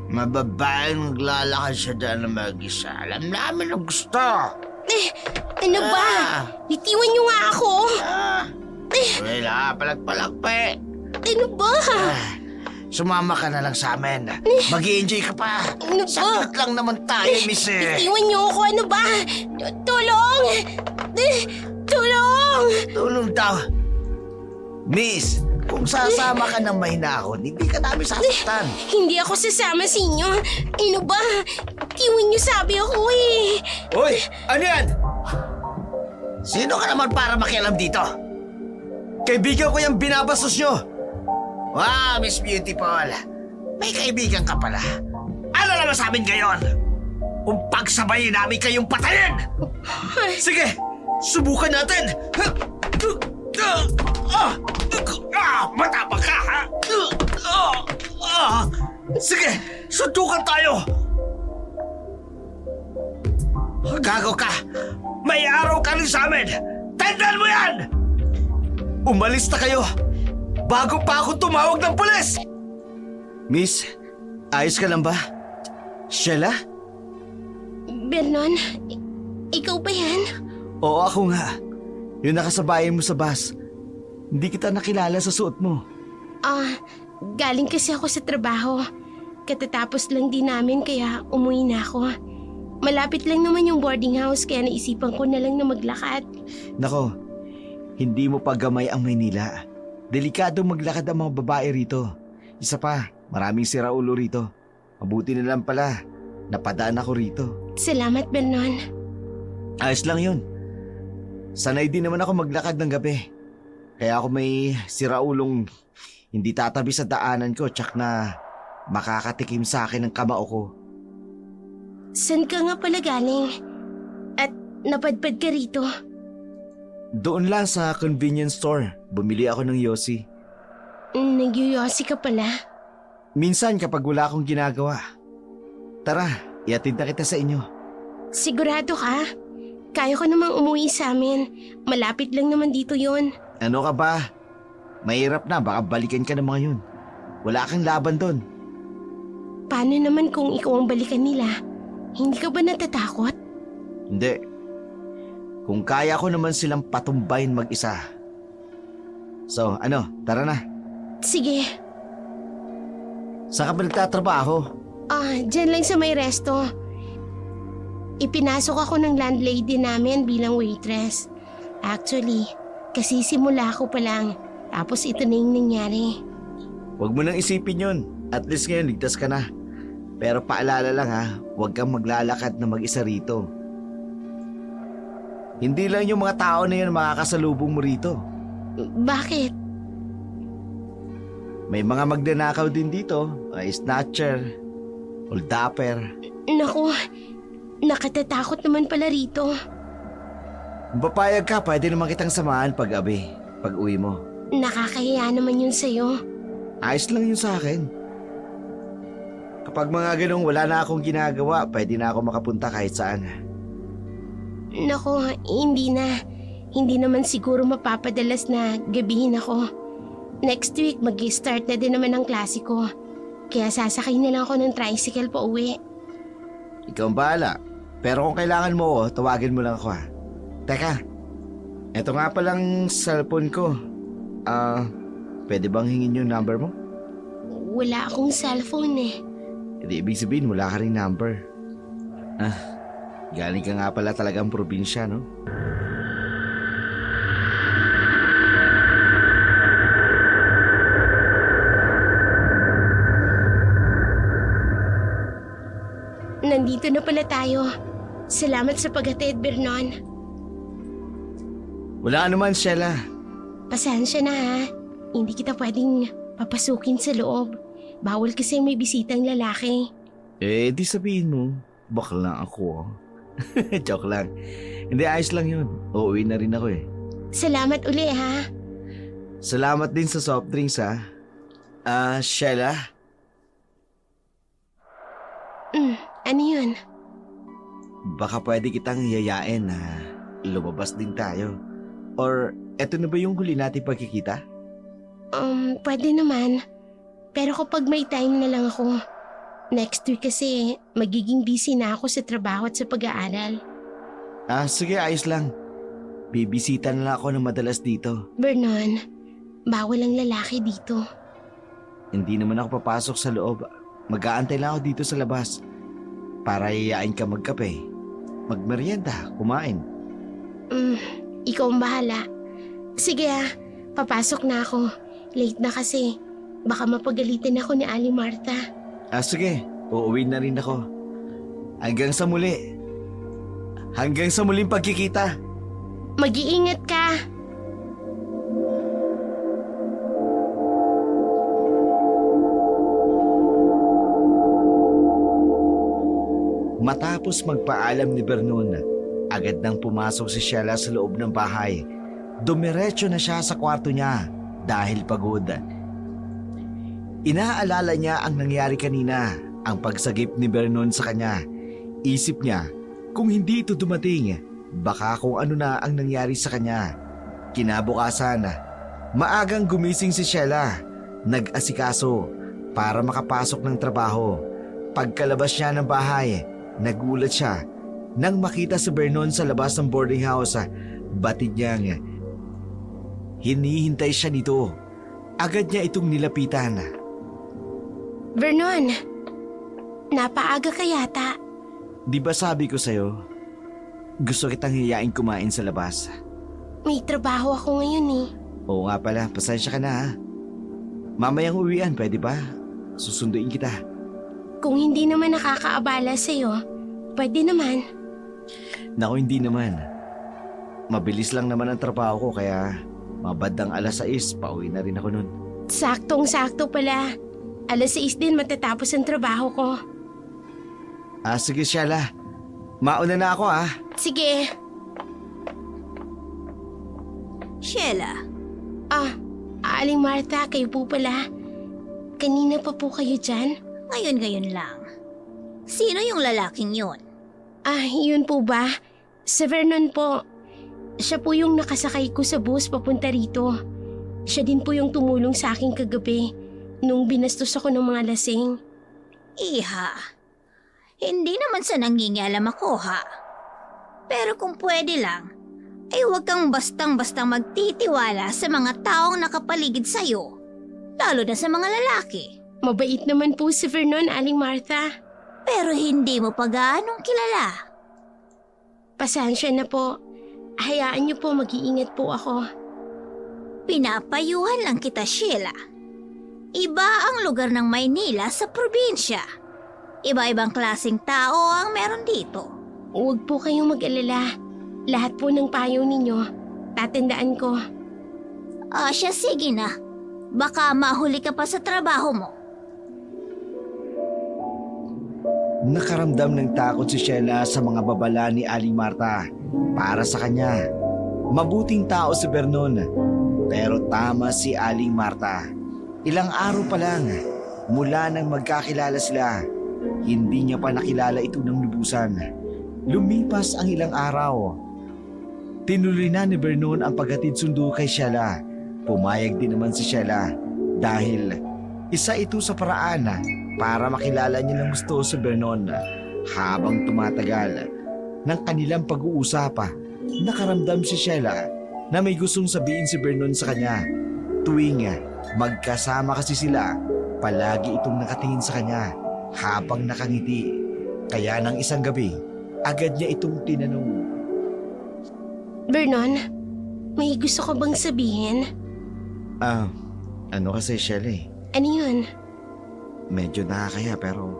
Mababaeng naglalakad siya daan na mag-isa. Alam namin ang gusto. Ano ba? Bitiwan niyo nga ako. Wala, palagpalagpe. Ano ba? Sumama ka na lang sa amin. Mag-i-enjoy ka pa. Ano ba? Saglit lang naman tayo, miss eh. Bitiwan niyo ako. Ano ba? Tulong! Tulong! Tulong daw. Miss, kung sasama ka ng mahinahon, hindi ka namin sasaktan. Hindi ako sasama sa inyo. Ano ba? Bitiwan niyo sabi ako eh. Uy, ano yan? Sino ka naman para makialam dito? Kaibigan ko yung binabastos nyo. Wow, Miss Beautiful. May kaibigan ka pala. Ano naman sa amin ngayon? Kung pagsabayin namin kayong patayin! Sige, subukan natin! Matapang ka, ha? Sige, suntukan tayo! Gago ka! May araw ka rin sa amin! Tandaan mo yan! Umalis na kayo! Bago pa ako tumawag ng pulis! Miss, ayos ka lang ba? Sheila? Vernon, ikaw ba yan? Oo, ako nga. Yung nakasabayan mo sa bus. Hindi kita nakilala sa suot mo. Galing kasi ako sa trabaho. Katatapos lang din namin kaya umuwi na ako. Malapit lang naman yung boarding house kaya naisipan ko na lang na maglakad. Nako, hindi mo pa gamay ang Maynila. Delikado maglakad ang mga babae rito. Isa pa, maraming siraulo rito. Mabuti na lang pala, napadaan ako rito. Salamat, Vernon. Ayos lang yun. Sanay din naman ako maglakad ng gabi. Kaya ako may siraulong hindi tatabi sa daanan ko tsak na makakatikim sa akin ng kamao ko. San ka nga pala galing? At napadpad ka rito? Doon lang sa convenience store, bumili ako ng yosi. Nagyuyosi ka pala? Minsan kapag wala akong ginagawa. Tara, iatid na kita sa inyo. Sigurado ka? Kaya ko namang umuwi sa amin. Malapit lang naman dito yon. Ano ka ba? Mahirap na, baka balikan ka ng mga yun. Wala kang laban doon. Paano naman kung ikaw ang balikan nila? Hindi ka ba natatakot? Hindi. Kung kaya ko naman silang patumbayin mag-isa. So, ano, tara na. Sige. Saan ka ba nagtatrabaho? Dyan lang sa may resto. Ipinasok ako ng landlady namin bilang waitress. Actually, kasi simula ko pa lang. Tapos ito na yung nangyari. Huwag mo nang isipin yun. At least ngayon, ligtas ka na. Pero paalala lang ha, huwag kang maglalakad na mag-isa rito. Hindi lang yung mga tao na yun makakasalubong mo rito. Bakit? May mga magnanakaw din dito. Mga snatcher, holdapper. Naku, nakatatakot naman pala rito. Kung papayag ka, pwede naman kitang samahan pag-abi, pag-uwi mo. Nakakahiya naman yun sa'yo. Ayos lang yun sa akin. Kapag mga ganong wala na akong ginagawa, pwede na ako makapunta kahit saan. Naku, hindi na. Hindi naman siguro mapapadalas na gabihin ako. Next week, mag-start na din naman ang klase ko. Kaya sasakay na lang ako ng tricycle pa uwi. Ikaw ang bahala. Pero kung kailangan mo ako, tawagin mo lang ako ha. Teka, eto nga palang cellphone ko. Pwede bang hingin yung number mo? Wala akong cellphone eh. Hindi ibig sabihin wala ka ring number. Galing ka nga pala talagang probinsya, no? Nandito na pala tayo. Salamat sa paghatid, Vernon. Wala naman, Sheila. Pasensya na ha. Hindi kita pwedeng papasukin sa loob. Bawal kasi may bisitang lalaki. Di sabihin mo, bakla ako. Joke lang. Hindi, ayos lang yun. Uuwi na rin ako eh. Salamat uli ha. Salamat din sa soft drinks ha. Sheila? Ano yun? Baka pwede kitang yayain na lumabas din tayo. Or eto na ba yung huli natin pagkikita? Pwede naman. Pero kapag may time na lang ako. Next week kasi magiging busy na ako sa trabaho at sa pag-aaral. Sige, ayos lang. Bibisita na lang ako ng madalas dito. Vernon, bawal ang lalaki dito. Hindi naman ako papasok sa loob. Mag-aantay lang ako dito sa labas. Para yayain ka magkape. Magmerienda, kumain. Ikaw ang bahala. Sige papasok na ako. Late na kasi. Baka mapagalitan ako ni Ali Marta. Sige, uuwi na rin ako. Hanggang sa muli. Hanggang sa muling pagkikita. Mag-iingat ka. Matapos magpaalam ni Vernon, agad nang pumasok si Sheila sa loob ng bahay. Dumiretso na siya sa kwarto niya dahil pagod. Inaalala niya ang nangyari kanina, ang pagsagip ni Vernon sa kanya. Isip niya, kung hindi ito dumating, baka kung ano na ang nangyari sa kanya. Kinabukasan, maagang gumising si Sheila, nag-asikaso para makapasok ng trabaho. Pagkalabas niya ng bahay, nagulat siya nang makita si Vernon sa labas ng boarding house. Batid niyang hinihintay siya nito. Agad niya itong nilapitan. Vernon, napaaga ka yata. Di ba sabi ko sa'yo, gusto kitang hiyain kumain sa labas? May trabaho ako ngayon eh. Oo nga pala, pasensya ka na ha. Mamayang uwian, pwede ba? Susunduin kita. Kung hindi naman nakakaabala sa'yo, pwede naman. Naku, hindi naman. Mabilis lang naman ang trabaho ko kaya mabandang 6:00, pauwi na rin ako nun. Saktong-sakto pala. 6:00 din matatapos ang trabaho ko. Sige Sheila, mauna na ako ha. Sige. Sheila, Aling Marta, kayo po pala. Kanina pa po kayo dyan? ngayon lang. Sino yung lalaking yun? Yun po ba? Si Vernon po. Siya po yung nakasakay ko sa bus papunta rito. Siya din po yung tumulong sa akin kagabi nung binastos ako ng mga lasing. Iha, hindi naman sa nangingialam ako ha. Pero kung pwede lang, ay huwag kang bastang-bastang magtitiwala sa mga taong nakapaligid sa'yo. Lalo na sa mga lalaki. Mabait naman po si Vernon, Aling Martha. Pero hindi mo pa gaanong kilala. Pasensya na po. Hayaan niyo po, mag-iingat po ako. Pinapayuhan lang kita, Sheila. Iba ang lugar ng Maynila sa probinsya. Iba-ibang klaseng tao ang meron dito. Huwag po kayong mag-alala. Lahat po ng payo ninyo, tatandaan ko. Siya, sige na. Baka mahuli ka pa sa trabaho mo. Nakaramdam ng takot si Sheila sa mga babala ni Aling Marta para sa kanya. Mabuting tao si Vernon, pero tama si Aling Marta. Ilang araw pa lang mula nang magkakilala sila, hindi niya pa nakilala ito ng lubusan. Lumipas ang ilang araw. Tinuloy na ni Vernon ang paghatid sundo kay Sheila. Pumayag din naman si Sheila dahil isa ito sa paraan para makilala niya ng gusto si Vernon. Habang tumatagal ng kanilang pag-uusap, nakaramdam si Sheila na may gustong sabihin si Vernon sa kanya. Tuwing magkasama kasi sila, palagi itong nakatingin sa kanya habang nakangiti. Kaya ng isang gabi, agad niya itong tinanong. Vernon, may gusto ka bang sabihin? Ano kasi Sheila Ano yun? Medyo nakakaya pero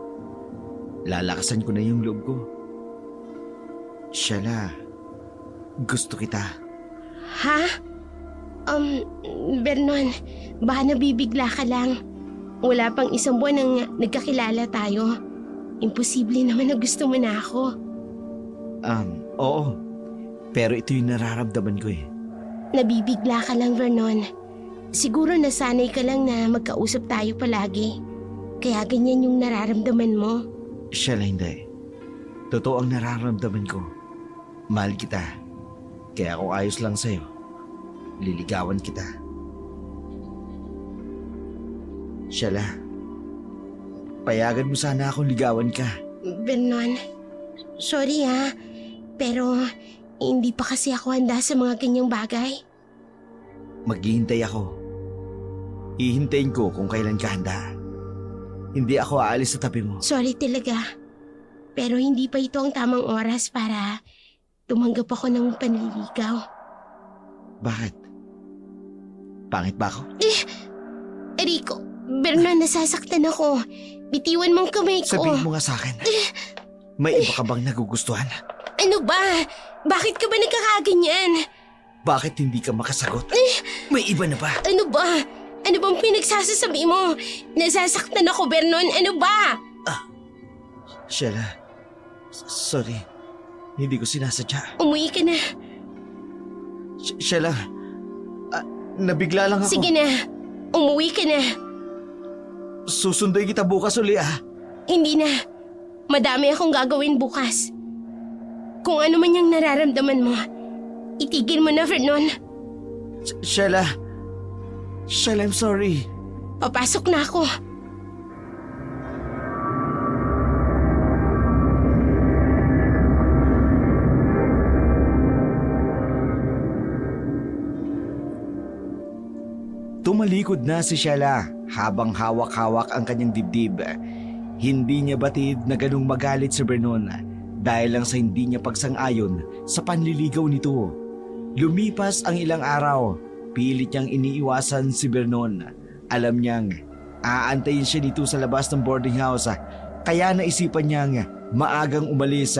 lalakasan ko na yung loob ko. Sheila, gusto kita. Ha? Vernon, baka nabibigla ka lang. Wala pang 1 buwan nang nagkakilala tayo. Imposible naman na gusto mo na ako. Oo. Pero ito yung nararamdaman ko eh. Nabibigla ka lang, Vernon. Siguro nasanay ka lang na magkausap tayo palagi. Kaya ganyan yung nararamdaman mo. Sheila, hindi. Totoo ang nararamdaman ko. Mahal kita. Kaya kung ayos lang sa'yo, liligawan kita. Sheila, payagan mo sana akong ligawan ka. Vernon, sorry ha. Pero hindi pa kasi ako handa sa mga ganyang bagay. Maghihintay ako. Ihintayin ko kung kailan ka handa. Hindi ako aalis sa tabi mo. Sorry talaga. Pero hindi pa ito ang tamang oras para tumanggap ako ng panliligaw. Bakit? Pangit ba ako? Rico, Vernon, nasasaktan ako. Bitiwan mong kamay ko. Sabihin mo nga sa akin. May iba ka bang nagugustuhan? Ano ba? Bakit ka ba nagkakaganyan? Bakit hindi ka makasagot? May iba na ba? Ano ba? Ano bang pinagsasasabi mo? Nasasaktan ako, Vernon. Ano ba? Sheila, sorry. Hindi ko sinasadya. Umuwi ka na. Sheila, nabigla lang ako. Sige na. Umuwi ka na. Susunduin kita bukas uli ah. Hindi na. Madami akong gagawin bukas. Kung ano man yung nararamdaman mo, itigil mo na, Vernon. Sheila, I'm sorry. Papasok na ako. Tumalikod na si Sheila habang hawak-hawak ang kanyang dibdib. Hindi niya batid na ganung magalit si Vernon dahil lang sa hindi niya pagsang-ayon sa panliligaw nito. Lumipas ang ilang araw, pilit niyang iniiwasan si Vernon. Alam niyang aantayin siya dito sa labas ng boarding house, kaya naisipan niyang maagang umalis.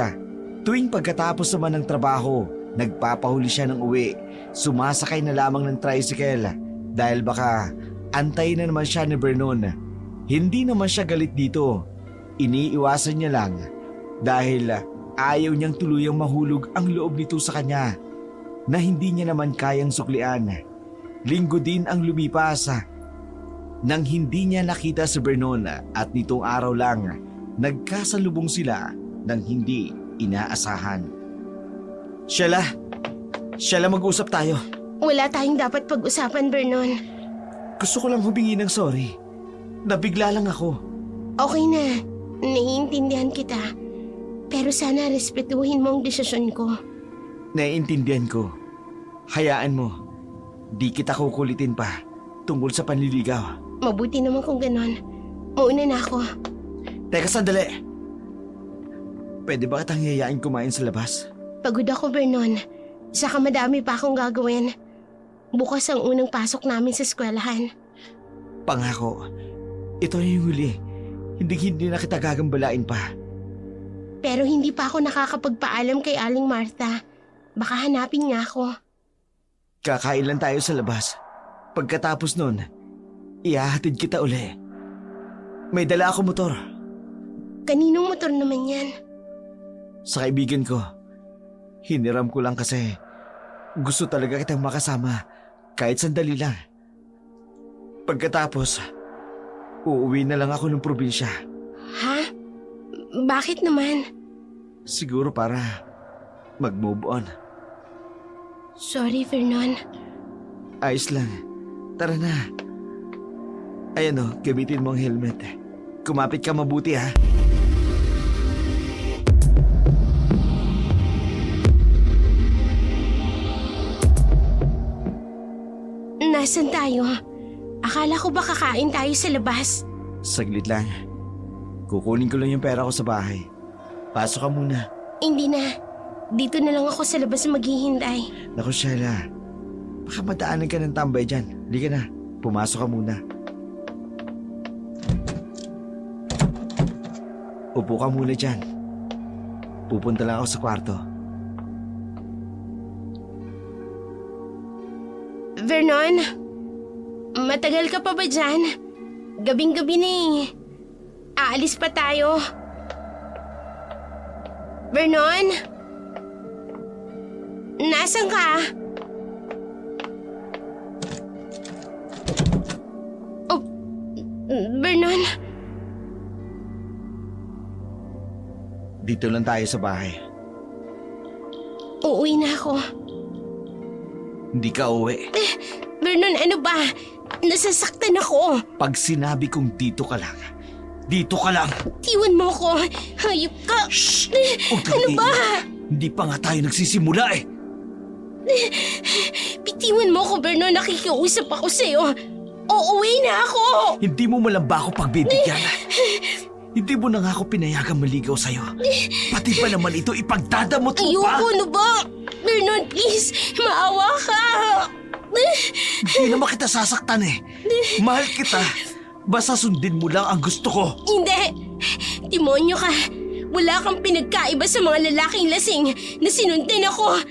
Tuwing pagkatapos naman ng trabaho, nagpapahuli siya ng uwi. Sumasakay na lamang ng tricycle dahil baka antayin na naman siya ni Vernon. Hindi naman siya galit dito. Iniiwasan niya lang dahil ayaw niyang tuluyang mahulog ang loob nito sa kanya na hindi niya naman kayang suklian. Linggo din ang lumipas nang hindi niya nakita si Vernon at nitong araw lang nagkasalubong sila ng hindi inaasahan. Sheila, mag-usap tayo. Wala tayong dapat pag-usapan, Vernon. Gusto ko lang humingi ng sorry. Nabigla lang ako. Okay na. Naiintindihan kita. Pero sana respetuhin mo ang desisyon ko. Naiintindihan ko. Hayaan mo. Di kita kukulitin pa tungkol sa panliligaw. Mabuti naman kung ganon. Mauna na ako. Teka, sandali. Pwede ba kitang yayain kumain sa labas? Pagod ako, Vernon. Saka madami pa akong gagawin. Bukas ang unang pasok namin sa eskwelahan. Pangako, ito na yung huli. Hindi na kita gagambalain pa. Pero hindi pa ako nakakapagpaalam kay Aling Martha. Baka hanapin niya ako. Kakain lang tayo sa labas. Pagkatapos nun, ihahatid kita uli. May dala ako motor. Kaninong motor naman yan? Sa kaibigan ko. Hiniram ko lang kasi gusto talaga kitang makasama kahit sandali lang. Pagkatapos, uuwi na lang ako ng probinsya. Ha? Bakit naman? Siguro para mag-move on. Sorry, Vernon. Ayos lang. Tara na. Ayan o, gamitin mo ang helmet. Kumapit ka mabuti ha. Nasaan tayo? Akala ko ba kakain tayo sa labas? Saglit lang. Kukunin ko lang yung pera ko sa bahay. Pasok ka muna. Hindi na. Dito na lang ako sa labas maghihintay. Naku, Sheila. Baka madaanan ka ng tambay dyan. Halika na. Pumasok ka muna. Upo ka muna dyan. Pupunta lang ako sa kwarto. Vernon, matagal ka pa ba dyan? Gabing-gabi na eh. Aalis pa tayo. Vernon? Nasaan ka? Oh, Vernon, Dito lang tayo sa bahay. uuwi na ako. Hindi ka uwi. Vernon, ano ba? Nasasaktan ako. Pag sinabi kong dito ka lang, dito ka lang. Tiwan mo ako. Hayop ka. Shh! Huwag kang Ano ba? iiyak. Hindi pa nga tayo nagsisimula eh. Bitiwan mo ako, Vernon. Nakikiusap ako sa'yo. Uuwi na ako. Hindi mo malang ba ako pagbibigyan? Hindi mo na nga ako pinayagang maligaw sa'yo. Pati ba naman ito ipagdadamot mo pa? Ayoko na ba? Vernon, please. Maawa ka. Hindi naman kita sasaktan eh. Mahal kita. Basta sundin mo lang ang gusto ko. Hindi. Demonyo ka. Wala kang pinagkaiba sa mga lalaking lasing na sinundan ako.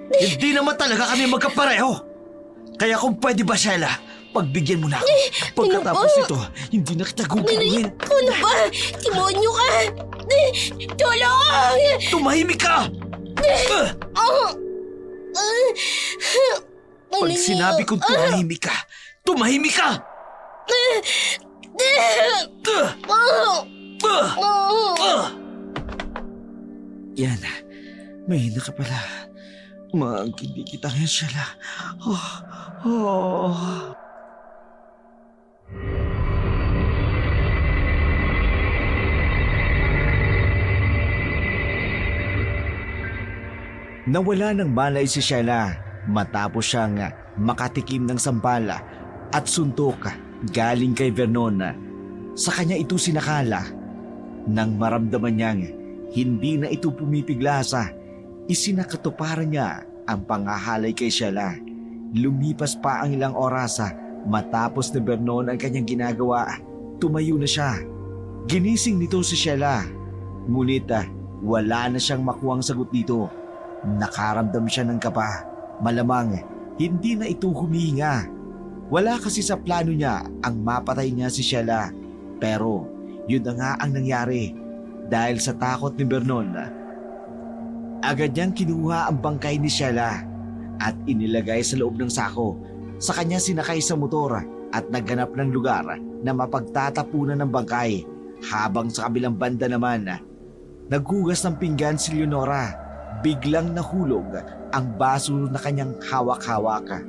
Hindi naman talaga kami magkapareho. Kaya kung pwede ba, Sheila, pagbigyan mo na ako. Pagkatapos Ano ba? ito, hindi na kita gugawin. Ano ba? Demonyo ka. Tulong! Tumahimik ka! Pag sinabi kong tumahimik ka, tumahimik ka! Yan, mahina ka pala. Maangkindi kita ngayon, Sheila. Nawala ng malay si Sheila matapos siyang makatikim ng sampala at suntok galing kay Vernon. Sa kanya ito sinakala. Nang maramdaman niyang hindi na ito pumipiglasa, isinakatuparan niya ang pangahalay kay Sheila. Lumipas pa ang ilang oras matapos ni Vernon ang kanyang ginagawa. Tumayo na siya. Ginising nito si Sheila. Ngunit wala na siyang makuhang sagot dito. Nakaramdam siya ng kaba. Malamang hindi na ito humihinga. Wala kasi sa plano niya ang mapatay niya si Sheila. Pero yun na nga ang nangyari. Dahil sa takot ni Vernon, agad niyang kinuha ang bangkay ni Sheila at inilagay sa loob ng sako. Sa kanya sinakay sa motor at naghanap ng lugar na mapagtatapunan ng bangkay. Habang sa kabilang banda naman, naghugas ng pinggan si Leonora. Biglang nahulog ang baso na kanyang hawak-hawak.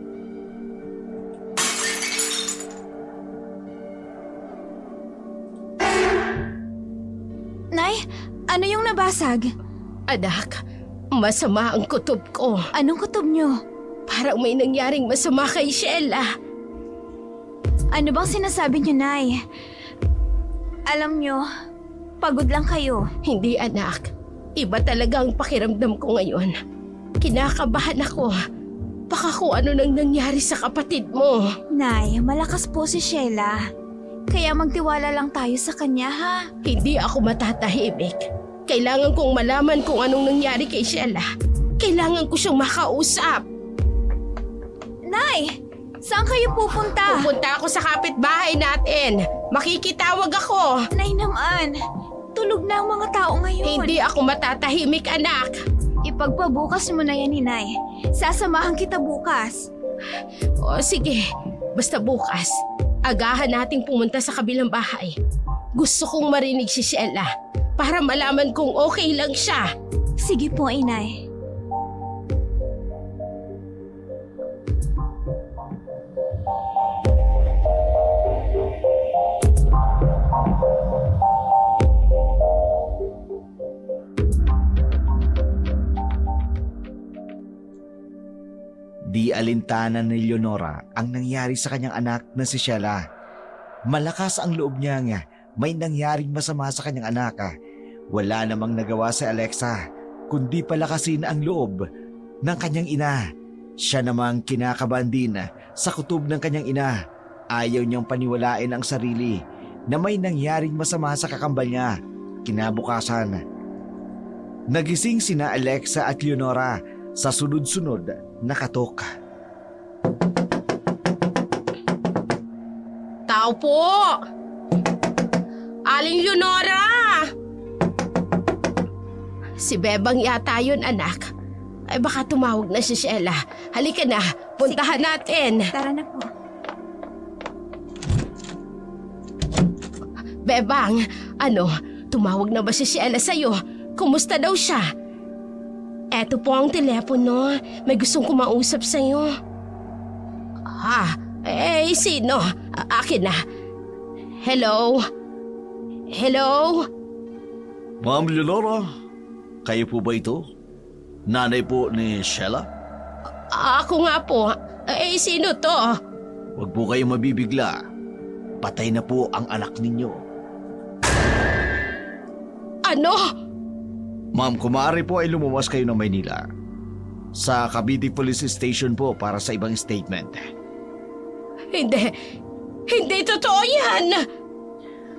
Nay, ano yung nabasag? Anak, masama ang kutob ko. Anong kutob nyo? Parang may nangyaring masama kay Sheila. Ano bang sinasabi nyo, Nay? Alam nyo, pagod lang kayo. Hindi, anak. Iba talaga ang pakiramdam ko ngayon. Kinakabahan ako. Baka kung ano nang nangyari sa kapatid mo. Nay, malakas po si Sheila. Kaya magtiwala lang tayo sa kanya, ha? Hindi ako matatahimik. Kailangan kong malaman kung anong nangyari kay Sheila. Kailangan ko siyang makausap. Nay, saan kayo pupunta? Pupunta ako sa kapitbahay natin. Makikitawag ako. Nay naman, tulog na ang mga tao ngayon. Hindi ako matatahimik, anak. Ipagpabukas mo na yan ni Nay. Sasamahan kita bukas. O sige, basta bukas. Agahan nating pumunta sa kabilang bahay. Gusto kong marinig si Sheila para malaman kung okay lang siya. Sige po, Inay. Di alintana ni Leonora ang nangyari sa kanyang anak na si Sheila. Malakas ang loob niya nga may nangyaring masama sa kanyang anak. Wala namang nagawa si Alexa kundi palakasin ang loob ng kanyang ina. Siya namang kinakabahan din sa kutob ng kanyang ina. Ayaw niyang paniwalain ang sarili na may nangyaring masama sa kakambal niya. Kinabukasan, nagising sina Alexa at Leonora sa sunod-sunod na katok. Tao po! Aling Leonora! Si Bebang yata yun, anak. Ay baka tumawag na si Sheila. Halika na, puntahan natin. Tara na po. Bebang, tumawag na ba si Sheila sa'yo? Kumusta daw siya? Eto po ang telepono. May gustong kumausap sa'yo. Sino? Akin na. Hello? Hello? Ma'am Leonora, kayo po ba ito? Nanay po ni Sheila? Ako nga po. Sino to? Huwag po kayong mabibigla. Patay na po ang anak ninyo. Ano? Ma'am, kung maaari po ay lumuwas kayo ng Maynila. Sa Cavite Police Station po para sa ibang statement. Hindi totoo yan!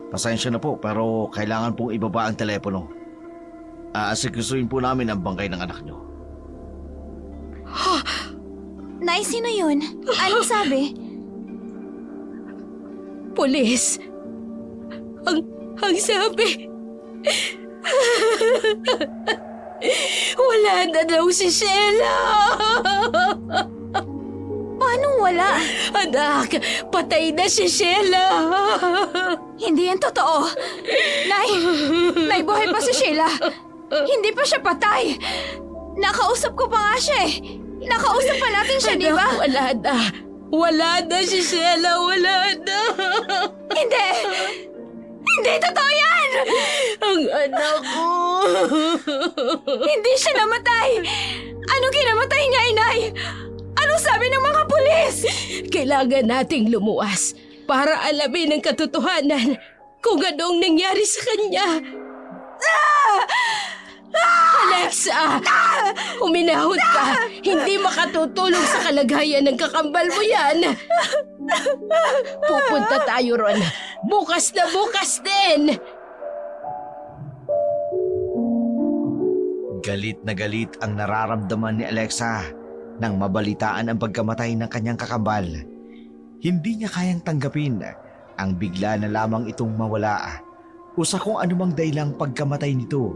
Pasensya na po pero kailangan pong ibaba ang telepono. Aasikasuin po namin ang bangkay ng anak nyo. Nay, sino yun? Anong sabi? Pulis. Ang sabi. Wala na daw si Sheila. Paano wala? Anak, patay na si Sheila. Hindi yan totoo. Nay, buhay pa si Sheila. Hindi pa siya patay. Nakausap ko pa nga siya eh. Nakausap pa natin siya, di ba? Wala na. Wala na si Sheila, wala na. Hindi! Hindi totoo yan! Ang anak ko. Hindi siya namatay! Anong kinamatay niya, inay? Anong sabi ng mga pulis? Kailangan nating lumuwas para alamin ang katotohanan kung anong nangyari sa kanya. Alexa! Huminahon ka! Hindi makatutulong sa kalagayan ng kakambal mo yan! Pupunta tayo ron. Bukas na bukas din! Galit na galit ang nararamdaman ni Alexa nang mabalitaan ang pagkamatay ng kanyang kakambal. Hindi niya kayang tanggapin ang bigla na lamang itong mawala o sa kung anumang dahilang pagkamatay nito.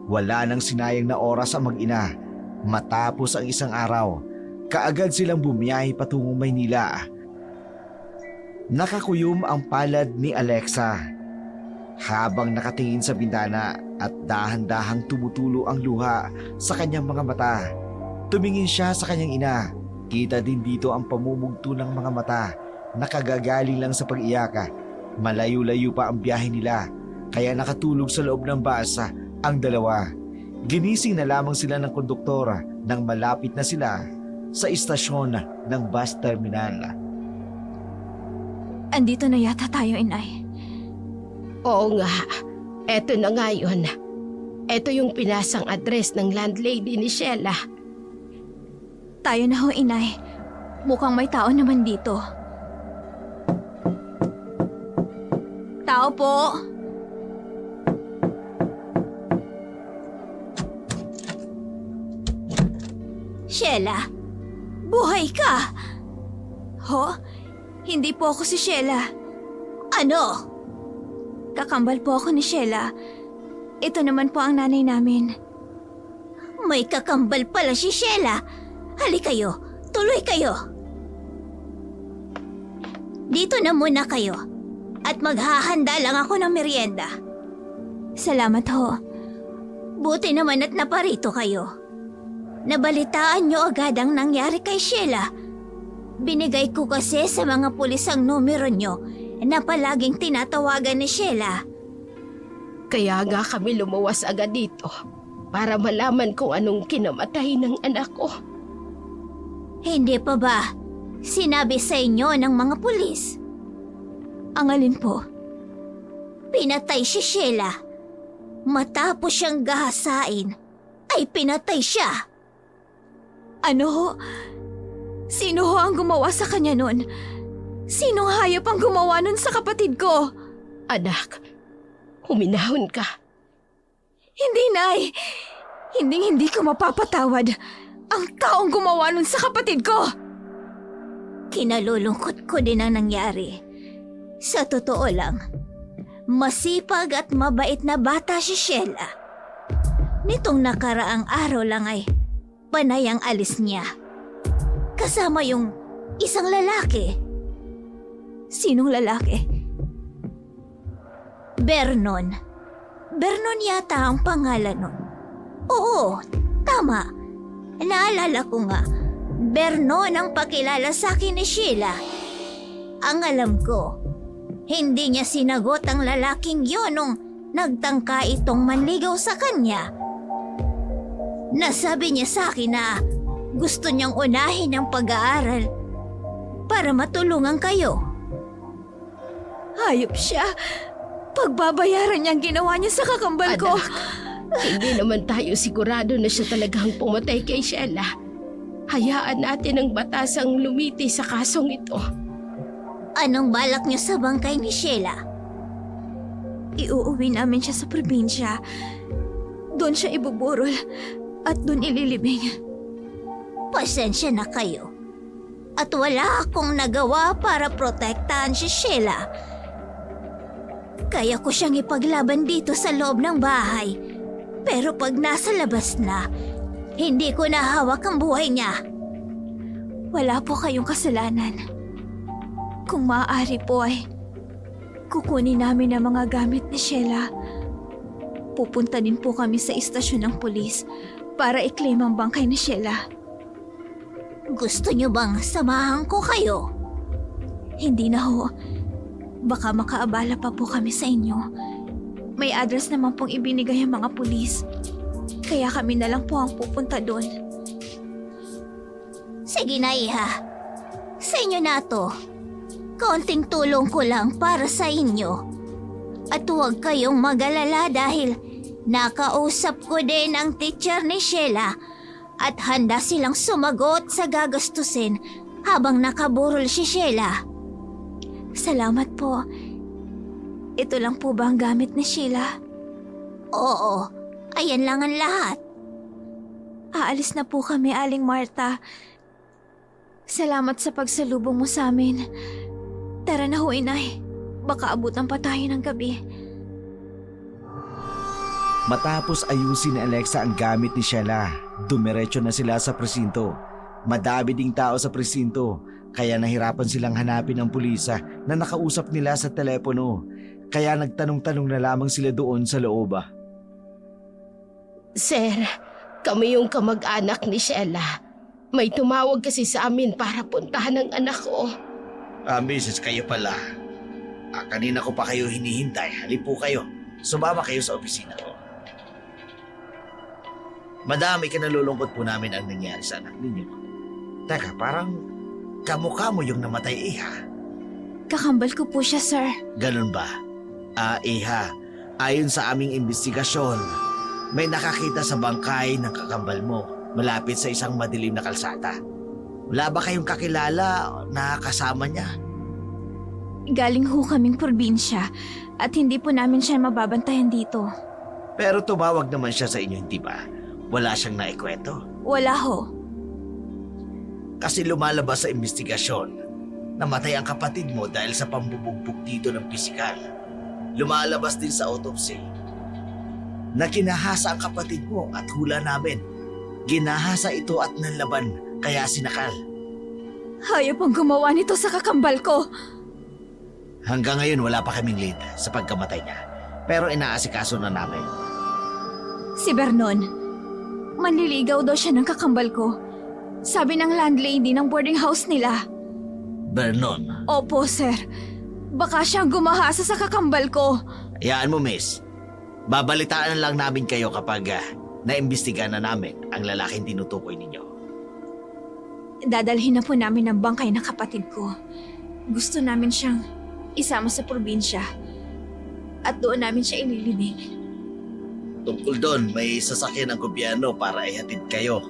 Wala nang sinayang na oras ang mag-ina. Matapos ang isang araw, kaagad silang bumiyahe patungong Maynila. Nakakuyom ang palad ni Alexa habang nakatingin sa bintana at dahan-dahang tumutulo ang luha sa kanyang mga mata. Tumingin siya sa kanyang ina. Kita din dito ang pamumugto ng mga mata na kagagaling lang sa pag-iyak. Malayo-layo pa ang biyahe nila kaya nakatulog sa loob ng bus ang dalawa. Ginising na lamang sila ng konduktor nang malapit na sila sa istasyon ng bus terminal. Andito na yata tayo, inay. Oo nga. Eto na nga yun. Eto yung pinasang address ng landlady ni Sheila. Tayo na ho, inay. Mukhang may tao naman dito. Tao po. Sheila, buhay ka! Ho? Hindi po ako si Sheila. Ano? Kakambal po ako ni Sheila. Ito naman po ang nanay namin. May kakambal pala si Sheila. Halika kayo, tuloy kayo. Dito na muna kayo at maghahanda lang ako ng merienda. Salamat ho. Buti naman at naparito kayo. Nabalitaan niyo agad ang nangyari kay Sheila. Binigay ko kasi sa mga pulis ang numero niyo na palaging tinatawagan ni Sheila. Kaya nga kami lumuwas agad dito para malaman kung anong kinamatay ng anak ko. Hindi pa ba sinabi sa inyo ng mga pulis? Ang alin po? Pinatay si Sheila. Matapos siyang gahasain, ay pinatay siya. Ano ho? Sino ho ang gumawa sa kanya nun? Sinong hayop ang gumawa nun sa kapatid ko? Anak, huminahon ka. Hindi, Nay. Hindi ko mapapatawad ang taong gumawa nun sa kapatid ko. Kinalulungkot ko din ang nangyari. Sa totoo lang, masipag at mabait na bata si Sheila. Nitong nakaraang araw lang ay panay ang alis niya. Kasama yung isang lalaki. Sinong lalaki? Vernon. Vernon yata ang pangalan nun. Oo, tama. Naalala ko nga. Vernon ang pakilala sa akin ni Sheila. Ang alam ko, hindi niya sinagot ang lalaking yun nung nagtangka itong manligaw sa kanya. Nasabi niya sa akin na gusto niyang unahin ang pag-aaral para matulungan kayo. Hayop siya. Pagbabayaran niya ang ginawa niya sa kakambal ko. Hindi naman tayo sigurado na siya talagang pumatay kay Sheila. Hayaan natin ang batasang lumiti sa kasong ito. Anong balak niyo sa bangkay ni Sheila? Iuuwi namin siya sa probinsya. Doon siya ibuburol at doon ililibing. Pasensya na kayo. At wala akong nagawa para protektahan si Sheila. Kaya ko siyang ipaglaban dito sa loob ng bahay. Pero pag nasa labas na, hindi ko nahawak ang buhay niya. Wala po kayong kasalanan. Kung maaari po ay kukunin namin ang mga gamit ni Sheila. Pupunta din po kami sa istasyon ng pulis para i-claim ang bangkay ni Sheila. Gusto niyo bang samahan ko kayo? Hindi na ho. Baka makaabala pa po kami sa inyo. May address naman pong ibinigay ang mga pulis. Kaya kami na lang po ang pupunta doon. Sige na, Iha. Sa inyo na to. Kaunting tulong ko lang para sa inyo. At huwag kayong mag-alala dahil nakausap ko din ang teacher ni Sheila at handa silang sumagot sa gagastusin habang nakaburol si Sheila. Salamat po. Ito lang po ba ang gamit ni Sheila? Oo, ayan lang ang lahat. Aalis na po kami, Aling Marta. Salamat sa pagsalubong mo sa amin. Tara na ho, Inay. Baka abutan pa tayo ng gabi. Matapos ayusin ni Alexa ang gamit ni Sheila, dumiretso na sila sa presinto. Madami ding tao sa presinto, kaya nahirapan silang hanapin ang pulisa na nakausap nila sa telepono. Kaya nagtanong-tanong na lamang sila doon sa loob. Sir, kami yung kamag-anak ni Sheila. May tumawag kasi sa amin para puntahan ang anak ko. Mrs. kayo pala. Kanina ko pa kayo hinihintay. Halip po kayo. Sumama kayo sa opisina ko. Madam, ikinalulungkot po namin ang nangyari sa anak ninyo. Teka, parang kamukha mo yung namatay, Iha. Kakambal ko po siya, sir. Ganun ba? Iha, ayon sa aming investigasyon, may nakakita sa bangkay ng kakambal mo malapit sa isang madilim na kalsada. Wala ba kayong kakilala na kasama niya? Galing ho kaming probinsya at hindi po namin siya mababantayan dito. Pero tumawag naman siya sa inyo, hindi ba? Wala siyang naikwento? Wala ho. Kasi lumalabas sa investigasyon, namatay ang kapatid mo dahil sa pambubugbog dito ng pisikal. Lumalabas din sa autopsy na kinahasa ang kapatid mo at hula namin. Ginahasa ito at nanlaban kaya sinakal. Hayop ang gumawa nito sa kakambal ko. Hanggang ngayon wala pa kaming lead sa pagkamatay niya. Pero inaasikaso na namin. Si Vernon, manliligaw daw siya ng kakambal ko. Sabi ng landlady ng boarding house nila. Vernon, Opo, sir. Baka siyang gumahasa sa kakambal ko. hayaan mo, miss. Babalitaan na lang namin kayo kapag naimbestiga na namin ang lalaking tinutukoy ninyo. Dadalhin na po namin ang bangkay ng kapatid ko. Gusto namin siyang isama sa probinsya. At doon namin siya ililibing. Tungkol doon, may sasakyan ng gobyerno para ihatid kayo.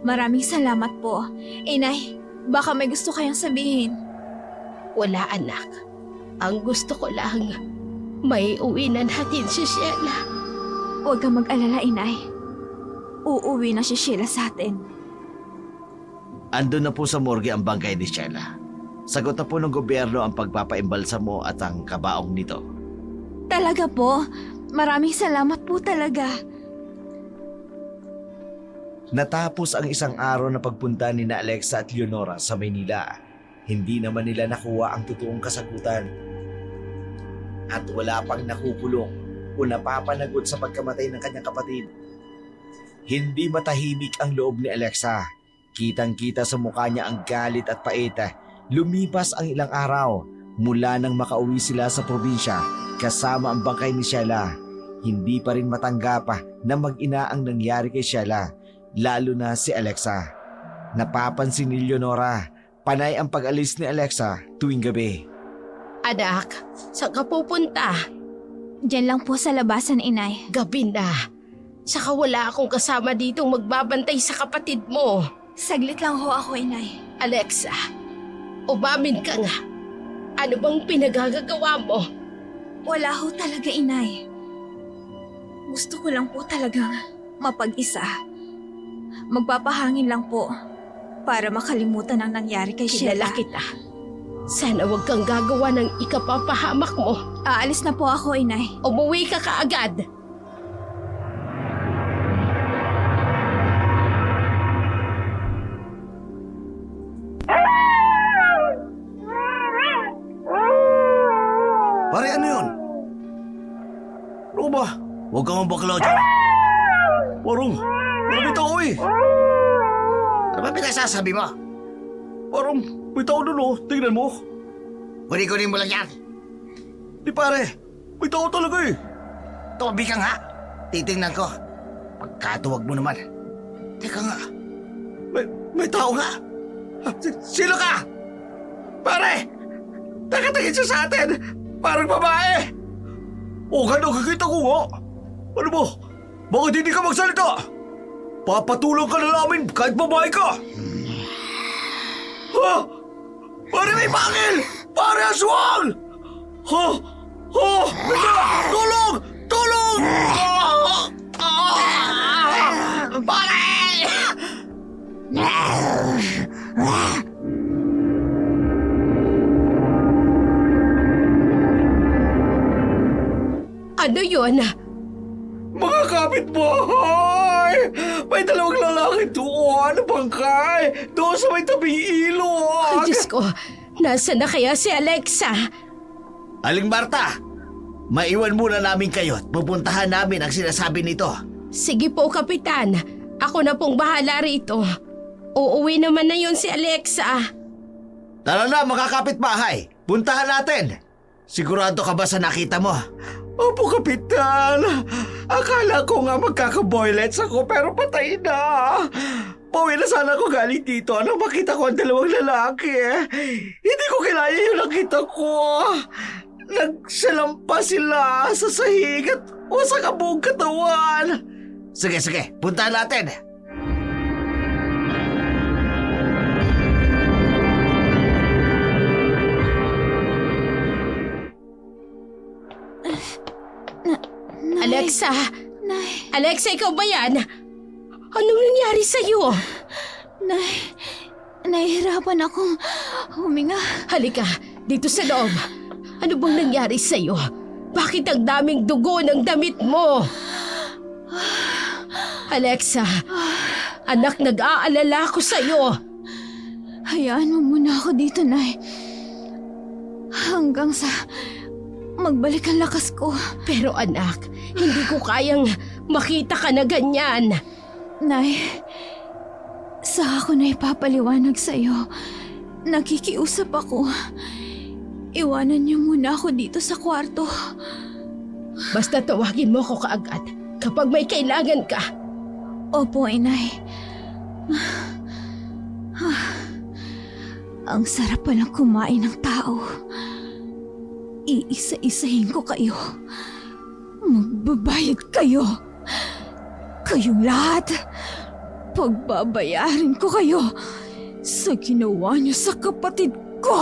Maraming salamat po. Inay, baka may gusto kayang sabihin. Wala, anak. Ang gusto ko lang, may uwi na natin si Sheila. Huwag kang mag-alala, Inay. Uuwi na si Sheila sa atin. Andun na po sa morgue ang bangkay ni Sheila. Sagot na po ng gobyerno ang pagpapaimbalsa mo at ang kabaong nito. Talaga po? Maraming salamat po talaga. Natapos ang isang araw na pagpunta ni na Alexa at Leonora sa Maynila. Hindi naman nila nakuha ang totoong kasagutan. At wala pang nakukulong o napapanagot sa pagkamatay ng kanyang kapatid. Hindi matahimik ang loob ni Alexa. Kitang-kita sa mukha niya ang galit at pait. Lumipas ang ilang araw mula nang makauwi sila sa probinsya kasama ang bangkay ni Sheila. Hindi pa rin matanggap na mag-ina ang nangyari kay Sheila, lalo na si Alexa. Napapansin ni Leonora, panay ang pag-alis ni Alexa tuwing gabi. Anak, saan ka pupunta? Diyan lang po sa labasan, Inay. Gabi na. Saka wala akong kasama ditong magbabantay sa kapatid mo. Saglit lang ho ako, Inay. Alexa, umamin ka nga. Ano bang pinagagagawa mo? Wala ho talaga, Inay. Gusto ko lang po talagang mapag-isa. Magpapahangin lang po para makalimutan ang nangyari kay Kilala Sheila. kita. Sana wag kang gagawa ng ikapapahamak mo. Aalis na po ako, Inay. Umuwi ka kaagad. Pare, ano yun? Ano ba? Huwag kang mabakla dyan. Parang, may tao eh. Ano ba pinagsasabi mo? Parang, may tao doon oh. Tingnan mo. Kunin mo lang yan. Di pare, may tao talaga eh. Tumabi ka nga. Titingnan ko. Pagkatuwag mo naman. Teka nga. May tao nga. Sino ka? Pare! Nakatingin siya sa atin! Parang babae! O gano'n, kakita ko nga! Ano mo? Bakit hindi ka magsalita? Papatulang ka na namin kahit babae ka! Ha? Pare, may bangil! Pare, aswang! Ha? Ha? Bigla! Tulong! Tulong! Pare! Ano yun? Mga kapitbahay! May dalawang lalaki doon, bangkay! Doon sa may tabing ilog! Ay, Diyos ko. Nasaan na kaya si Alexa? Aling Marta, maiwan muna namin kayo at pupuntahan namin ang sinasabi nito. Sige po, Kapitan. Ako na pong bahala rito. Uuwi naman na yun si Alexa. Tara na mga kapitbahay, puntahan natin. Sigurado ka ba sa nakita mo? Opo, Kapitan. Akala ko nga magkaka-boylets ako pero patay na. Pauwi na sana ako galing dito nang makita ko ang dalawang lalaki. Hindi ko kilala yung nakita ko. Nagsalampa sila sa sahig at wasak ang buong katawan. Sige, puntahan natin. Alexa! Nay, Alexa, ikaw ba yan? Anong nangyari sa'yo? Nay, nahihirapan akong huminga. Halika, dito sa loob. Ano bang nangyari sa'yo? Bakit ang daming dugo ng damit mo? Alexa, anak, nag-aalala ko sa'yo. Hayaan mo muna ako dito, Nay. Hanggang sa magbalik ang lakas ko. Pero anak, hindi ko kayang makita ka na ganyan. Nay, sa ako na ipapaliwanag sa'yo. Nakikiusap ako. Iwanan niyo muna ako dito sa kwarto. Basta tawagin mo ako kaagad kapag may kailangan ka. Opo, Inay. Ang sarap palang kumain ng tao. Iisa-isahin ko kayo. Magbabayad kayo. Kayong lahat. Pagbabayarin ko kayo sa ginawa niyo sa kapatid ko.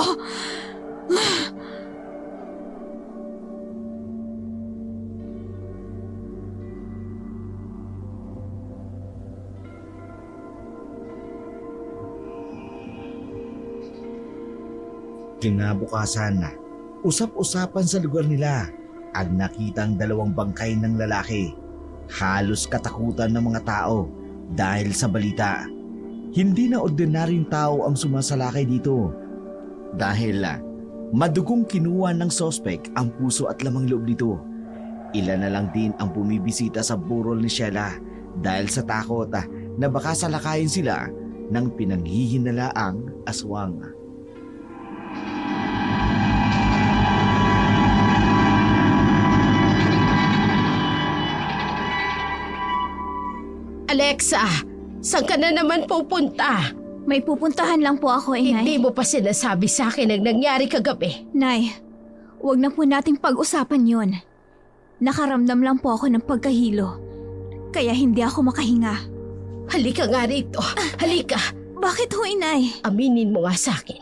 Kinabukasan, usap-usapan sa lugar nila ang nakitang dalawang bangkay ng lalaki. Halos katakutan ng mga tao Dahil sa balita, hindi na ordinaryong tao ang sumasalakay dito. Dahil madugong kinuha ng sospek ang puso at lamang loob nito. Ilan na lang din ang bumibisita sa burol ni Sheila dahil sa takot na baka salakayin sila ng pinanghihinalaang aswang. Alexa, saan ka na naman pupunta? May pupuntahan lang po ako, Inay. Hindi mo pa sinasabi sa akin ang nangyari kagabi. Nay, wag na po nating pag-usapan yon. Nakaramdam lang po ako ng pagkahilo. Kaya hindi ako makahinga. Halika nga rito. Halika. Bakit ho, Inay? Aminin mo nga sa akin.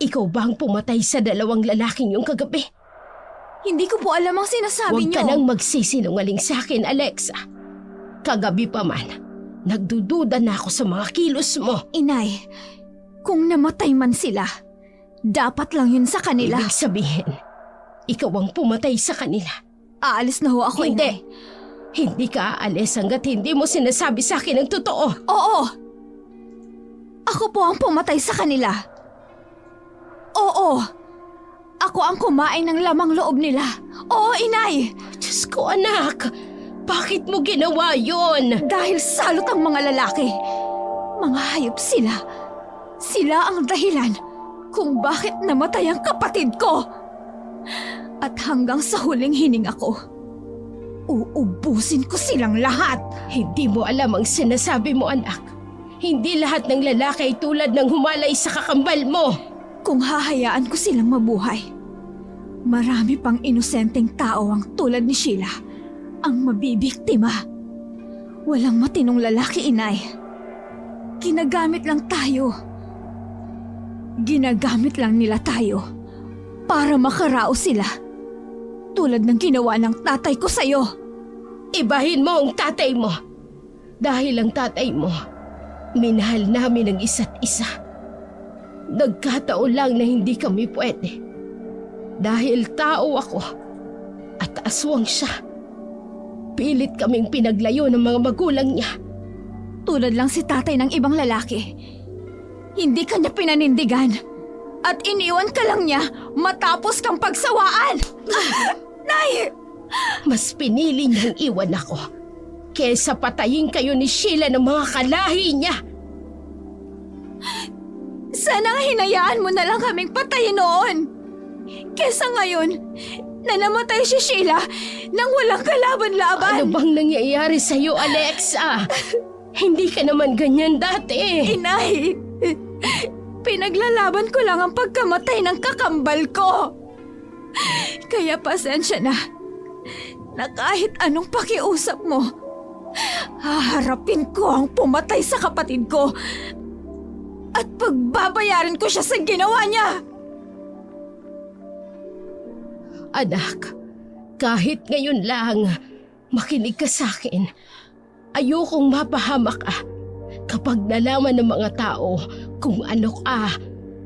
Ikaw ba ang pumatay sa dalawang lalaking yung kagabi? Hindi ko po alam ang sinasabi Huwag niyo. ka nang magsisinungaling sa akin, Alexa. Kagabi pa man, nagdududa na ako sa mga kilos mo. Inay, kung namatay man sila, dapat lang yun sa kanila. Ibig sabihin, ikaw ang pumatay sa kanila. Aalis na ho ako, Hindi. Inay. Hindi ka aalis hanggat hindi mo sinasabi sa akin ang totoo. Oo. Ako po ang pumatay sa kanila. Oo. Ako ang kumain ng lamang loob nila. Oo, Inay. Diyos ko, anak. Bakit mo ginawa yon? Dahil salot ang mga lalaki. Mga hayop sila. Sila ang dahilan kung bakit namatay ang kapatid ko. At hanggang sa huling hininga ko, uubusin ko silang lahat. Hindi mo alam ang sinasabi mo, anak. Hindi lahat ng lalaki ay tulad ng humalay sa kakambal mo. Kung hahayaan ko silang mabuhay, marami pang inosenteng tao ang tulad ni Sheila ang mabibiktima. Walang matinong lalaki, Inay. Ginagamit lang tayo. Ginagamit lang nila tayo para makaraos sila. Tulad ng ginawa ng tatay ko sa'yo. Ibahin mo ang tatay mo. Dahil ang tatay mo, minahal namin ang isa't isa. Nagkataon lang na hindi kami pwede. Dahil tao ako at aswang siya. Pilit kaming pinaglayo ng mga magulang niya. Tulad lang si tatay ng ibang lalaki. Hindi ka niya pinanindigan. At iniwan ka lang niya matapos kang pagsawaan. Nay! Mas pinili niyang iwan ako kesa patayin kayo ni Sheila ng mga kalahi niya. Sana hinayaan mo na lang kaming patayin noon. Kesa ngayon, na namatay si Sheila nang walang kalaban-laban. Ano bang nangyayari sa'yo, Alexa? Hindi ka naman ganyan dati. Inay, pinaglalaban ko lang ang pagkamatay ng kakambal ko. Kaya pasensya na kahit anong pakiusap mo, haharapin ko ang pumatay sa kapatid ko at pagbabayaran ko siya sa ginawa niya. Anak, kahit ngayon lang, makinig ka sa akin. Ayokong mapahamak ka. Kapag nalaman ng mga tao kung ano ka,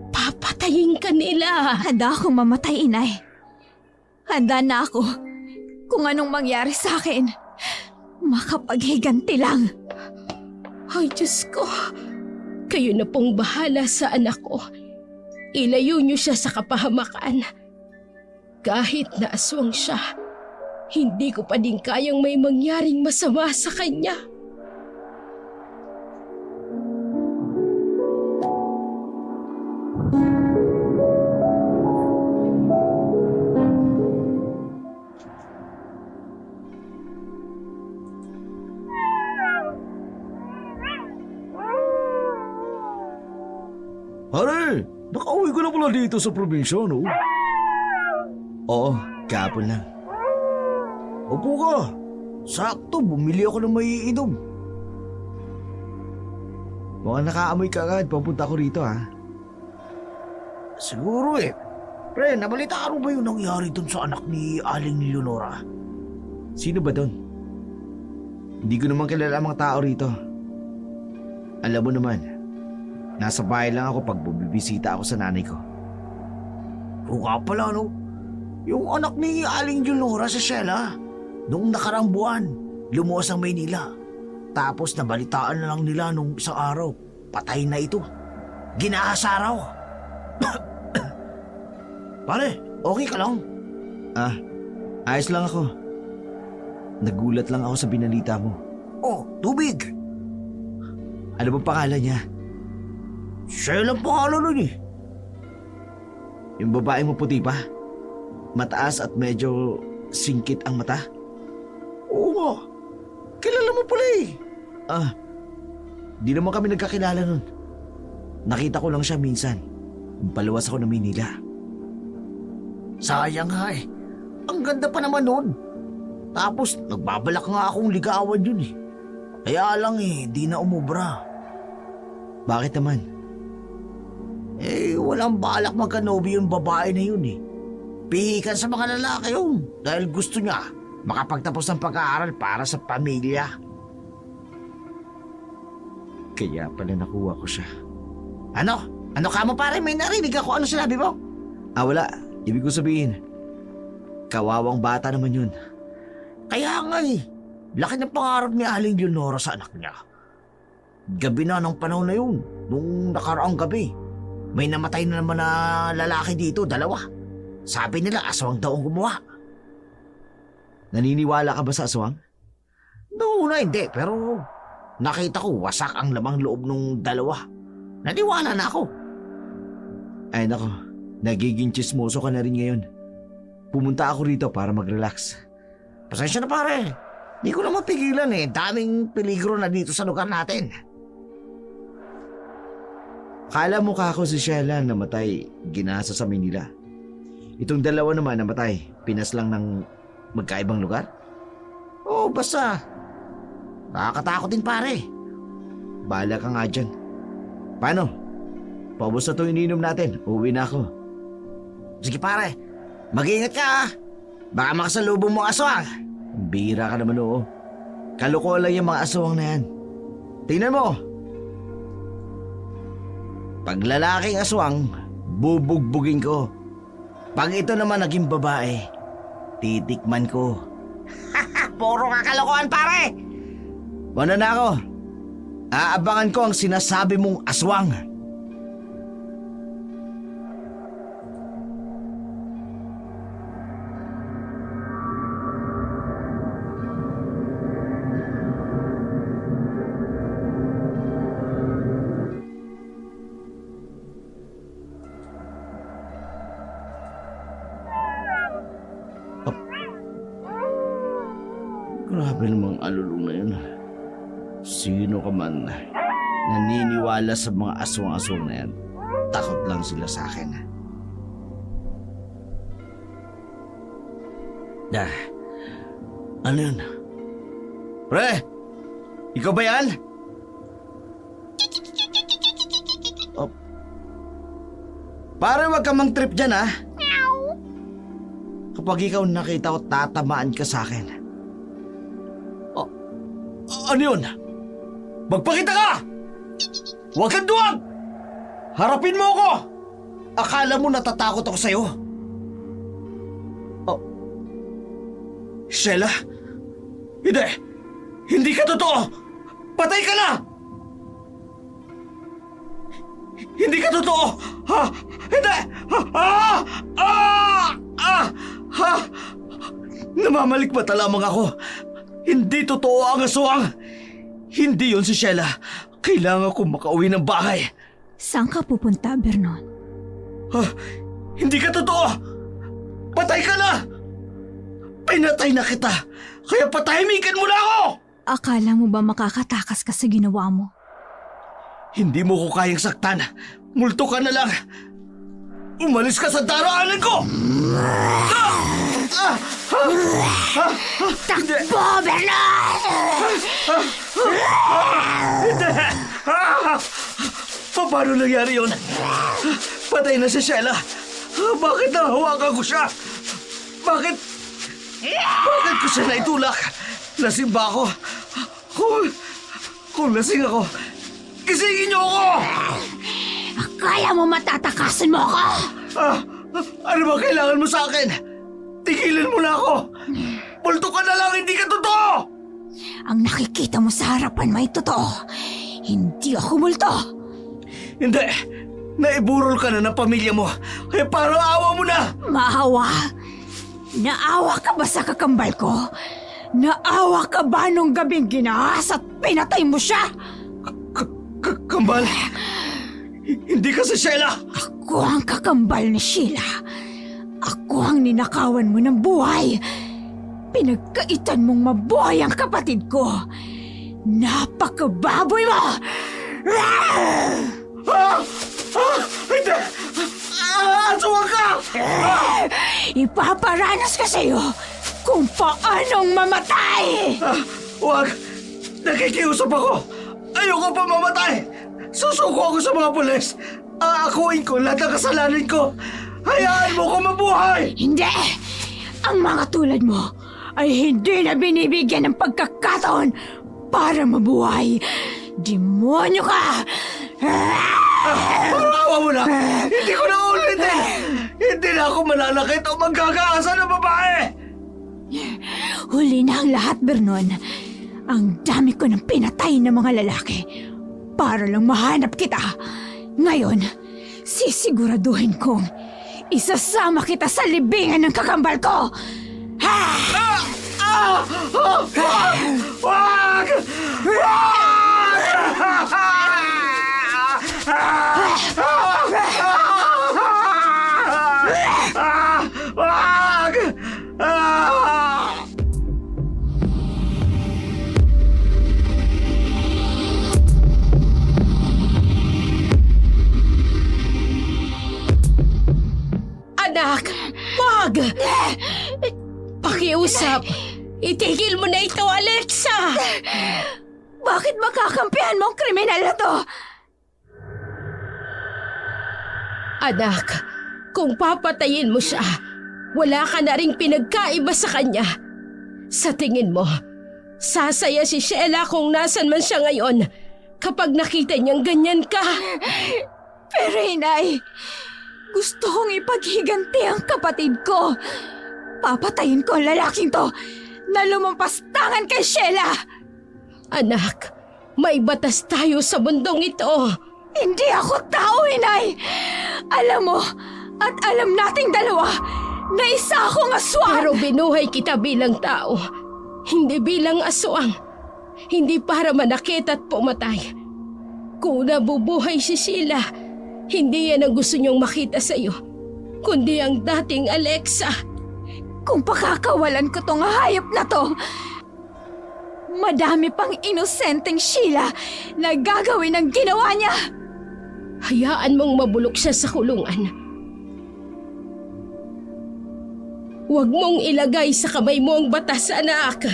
papatayin ka nila. Handa akong mamatay, Inay. Handa na ako kung anong mangyari sa akin. Makapaghiganti lang. Ay, Diyos ko. Kayo na pong bahala sa anak ko. Ilayo niyo siya sa kapahamakan. Kahit na aswang siya, hindi ko pa din kayang may mangyaring masama sa kanya. Pare, nakauwi ko na pala dito sa probinsya, no? Oo, kahapon lang. Upo ka. Sakto, bumili ako ng maiinom. Mukhang nakaamoy ka agad, papunta ko rito ha. Siguro eh. Pre, nabalita ka ba yung nangyari dun sa anak ni Aling Leonora? Sino ba doon? Hindi ko naman kilala ang mga tao rito. Alam mo naman, nasa bahay lang ako pag bubibisita ako sa nanay ko. Oo nga pala, no? Yung anak ni Aling Leonora sa Sheila, noong nakaraang buwan, lumuwas ang Maynila. Tapos nabalitaan na lang nila nung isang araw, patay na ito. Ginahasa raw. Pare, okay ka lang? Ayos lang ako. Nagulat lang ako sa binalita mo. Oh, tubig. Ano ba pangalan niya? Siya lang pangalan nun eh. Yung babaeng maputi pa? Mataas at medyo singkit ang mata? Oo nga. Kilala mo pala eh. Di naman kami nagkakilala nun. Nakita ko lang siya minsan. Paluwas ako ng Manila. Sayang nga eh. Ang ganda pa naman nun. Tapos nagbabalak nga akong ligawan yun eh. Kaya lang eh, di na umubra. Bakit naman? Walang balak magkanobi yung babae na yun eh. Pihikan sa mga lalaki yun. Dahil gusto niya makapagtapos ng pag-aaral para sa pamilya. Kaya pala nakuha ko siya. Ano? Ano ka mo pare? May narinig ako. Ano sinabi mo? Wala. Ibig ko sabihin, kawawang bata naman yun. Kaya nga eh. Laki ng pangarap ni Aling Leonora sa anak niya. Gabi na ng panahon na yun. Nung nakaraang gabi. May namatay na naman na lalaki dito, 2. Sabi nila aswang daw ang gumawa. Naniniwala ka ba sa aswang? Noong una hindi, pero nakita ko wasak ang lamang loob nung 2. Naniwala na ako. Ay nako, nagiging chismoso ka na rin ngayon. Pumunta ako rito para mag-relax. Pasensya na pare. Di ko na mapigilan eh. Daming peligro na dito sa lugar natin. Kala mo ka ako si Sheila namatay, ginasa sa Manila. Itong 2 naman namatay, pinas lang ng magkaibang lugar? Oo, basta. Nakakatakot din pare. Bahala ka nga dyan. Paano? Paubos na ito ininom natin, uuwi na ako. Sige pare, mag-iingat ka ah. Baka makasalubong mo ang aswang. Bira ka naman oo. Kalokohan lang yung mga aswang na yan. Tingnan mo. Pag lalaking aswang, bubugbugin ko. Pag ito naman naging babae, titikman ko. Puro kakalokohan pare. Wala na ako. Aabangan ko ang sinasabi mong aswang. Grabe namang alulong na yun. Sino ka man naniniwala sa mga aswang-aswang na yan, takot lang sila sa akin. Ano yun? Pre! Ikaw ba yan? Oh. Pare wag ka mang trip dyan ha. Kapag ikaw nakita ko, tatamaan ka sa akin. Ano yun? Magpakita ka! Huwag kang duwag! Harapin mo ako! Akala mo natatakot ako sa'yo? Oh. Sheila? Hindi! Hindi ka totoo! Patay ka na! Hindi ka totoo! Ha? Hindi! Namamalikmata lamang ako. Hindi totoo ang aswang. Hindi yon si Sheila. Kailangan ko makauwi ng bahay. Saan ka pupunta, Vernon? Hindi ka totoo. Patay ka na. Pinatay na kita. Kaya patahimikan mo na ako. Akala mo ba makakatakas ka sa ginawa mo? Hindi mo ko kayang saktan. Multo ka na lang. Umalis ka sa daraanan ko. Takbo, Vernon! Hindi! Paano nangyari yun? Patay na si Sheila. Bakit nahawakan ko siya? Bakit ko siya naitulak? Lasing ba ako? Kung lasing ako, gisingin niyo ako! Kaya mo matatakasan mo ako! Ano ba kailangan mo sa akin? Tigilan mo na ako! Multo ka na lang, hindi ka totoo! Ang nakikita mo sa harapan may totoo. Hindi ako multo. Hindi! Naiburol ka na ng pamilya mo. Kaya parang awa mo na! Maawa? Naawa ka ba sa kakambal ko? Naawa ka ba nung gabing ginahas at pinatay mo siya? Kambal! Hindi ka si Sheila! Ako ang kakambal ni Sheila. Ako ang ninakawan mo ng buhay. Pinagkaitan mong mabuhay ang kapatid ko. Napakababoy mo! Hindi! Aswang ka! Ipaparanas ka sa'yo kung paanong mamatay! Huwag! Nakikiusap ako! Ayoko pa mamatay! Susuko ako sa mga pulis! Aakuin ko lahat ng kasalanan ko! Hayaan mo ko mabuhay! Hindi! Ang mga tulad mo ay hindi na binibigyan ng pagkakataon para mabuhay. Demonyo ka! Parawa mo na! Hindi ko na ulitin! Hindi na ako mananakit o magkakaasa ng babae! Huli na ang lahat, Vernon. Ang dami ko ng pinatay ng mga lalaki para lang mahanap kita. Ngayon, sisiguraduhin kong isasama kita sa libingan ng kakambal ko. Ha! Wag! Wag! Anak, wag! Pakiusap. Itigil mo na ito, Alexa! Bakit makakampihan mo ang kriminal na to? Anak, kung papatayin mo siya, wala ka na ring pinagkaiba sa kanya. Sa tingin mo, sasaya si Sheila kung nasan man siya ngayon kapag nakita niyang ganyan ka. Pero inay, gusto kong ipaghiganti ang kapatid ko. Papatayin ko ang lalaking to na lumampas tangan kay Sheila. Anak, may batas tayo sa mundong ito. Hindi ako tao, inay. Alam mo, at alam nating dalawa na isa akong aswang. Pero binuhay kita bilang tao, hindi bilang aswang. Hindi para manakit at pumatay. Kung nabubuhay si Sheila, hindi yan ang gusto niyong makita sa'yo, kundi ang dating Alexa. Kung pakakawalan ko tong hayop na to, madami pang inosenteng Sheila na gagawin ang ginawa niya. Hayaan mong mabulok siya sa kulungan. Huwag mong ilagay sa kamay mo ang batas, anak.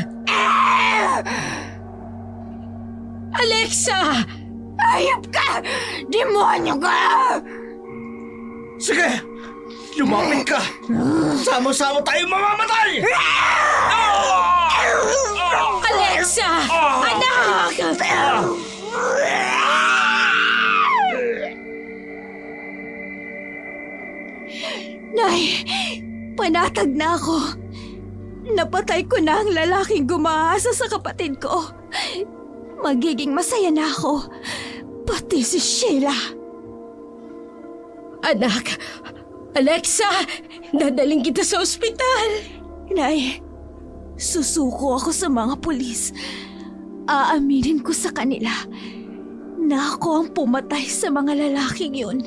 Alexa! Hayop ka! Demonyo ka! Sige! Lumapit ka! Sama-sama tayo mamamatay! Alexa! Anak! Nay, panatag na ako. Napatay ko na ang lalaking gumaasa sa kapatid ko. Magiging masaya na ako. Pati si Sheila. Anak! Alexa! Dadaling kita sa ospital! Nay, susuko ako sa mga pulis. Aaminin ko sa kanila na ako ang pumatay sa mga lalaking yun.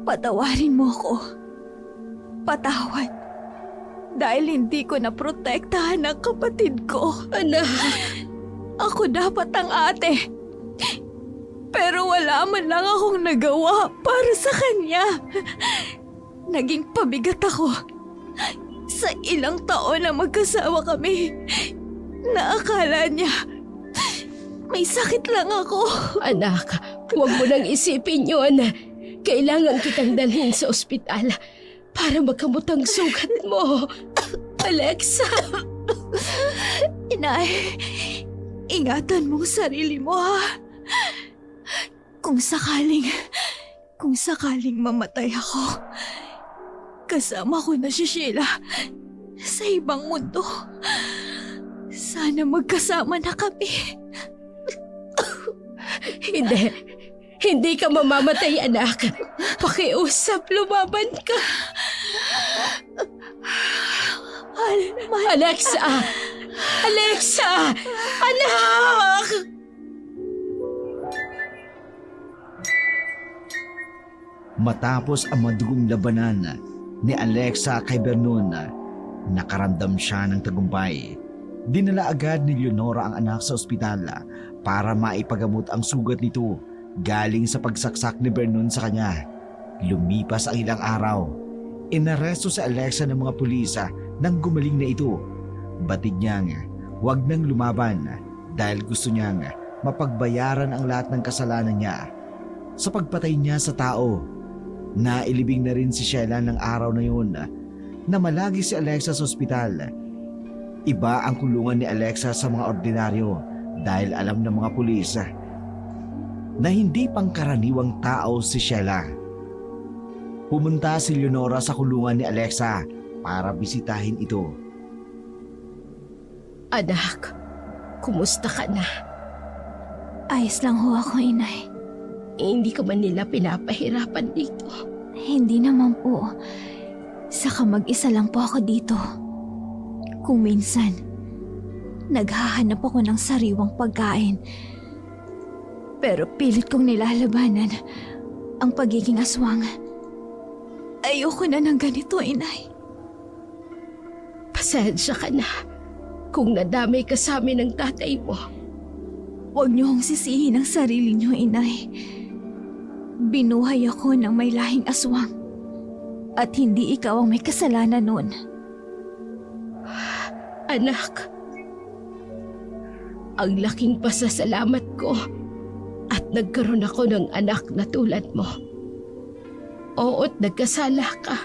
Patawarin mo ako. Patawad. Dahil hindi ko naprotektahan ang kapatid ko. Anak! Ako dapat ang ate. Pero wala man lang akong nagawa para sa kanya. Naging pabigat ako. Sa ilang taon na magkasama kami, naakala niya may sakit lang ako. Anak, huwag mo nang isipin yun. Kailangan kitang dalhin sa ospital para makamot ang sugat mo. Alexa! Inay, ingatan mo ang sarili mo, ha? Kung sakaling mamatay ako, kasama ko na si Sheila sa ibang mundo. Sa Sana magkasama na kami. Hindi. Hindi ka mamamatay, anak. Pakiusap, lumaban ka. Alexa! Alexa! Anak! Matapos ang madugong labanan ni Alexa kay Vernon, nakaramdam siya ng tagumpay. Dinala agad ni Leonora ang anak sa ospital para maipagamot ang sugat nito galing sa pagsaksak ni Vernon sa kanya. Lumipas ang ilang araw. Inaresto si Alexa ng mga pulis nang gumaling na ito. Batid niyang huwag nang lumaban dahil gusto niyang mapagbayaran ang lahat ng kasalanan niya sa pagpatay niya sa tao. Nailibing na rin si Sheila ng araw na yun na malagi si Alexa sa ospital. Iba ang kulungan ni Alexa sa mga ordinaryo dahil alam ng mga pulis na hindi pangkaraniwang tao si Sheila. Pumunta si Leonora sa kulungan ni Alexa para bisitahin ito. Anak, kumusta ka na? Ayos lang ho ako, inay. Hindi ka man nila pinapahirapan dito. Hindi naman po. Saka mag-isa lang po ako dito. Kung minsan, naghahanap ako ng sariwang pagkain. Pero pilit kong nilalabanan ang pagiging aswang. Ayoko na ng ganito, inay. Pasensya ka na kung nadamay ka sa amin ng tatay mo. Huwag niyo hong sisihin ang sarili niyo, inay. Binuhay ako ng may lahing aswang. At hindi ikaw ang may kasalanan nun. Anak, ang laking pasasalamat ko at nagkaroon ako ng anak na tulad mo. Oo't nagkasala ka,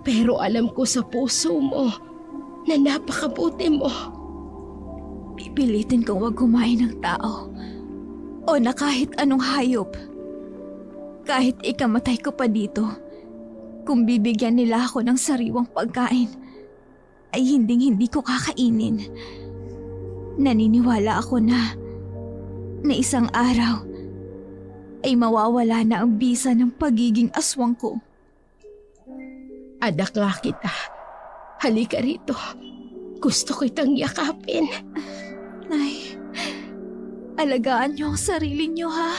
pero alam ko sa puso mo na napakabuti mo. Pipilitin kong wag kumain ng tao o na kahit anong hayop. Kahit ikamatay ko pa dito, kung bibigyan nila ako ng sariwang pagkain, ay hindi ko kakainin. Naniniwala ako na isang araw ay mawawala na ang bisa ng pagiging aswang ko. Anak nga kita. Halika rito. Gusto kitang yakapin. Nay, alagaan niyo ang sarili niyo, ha?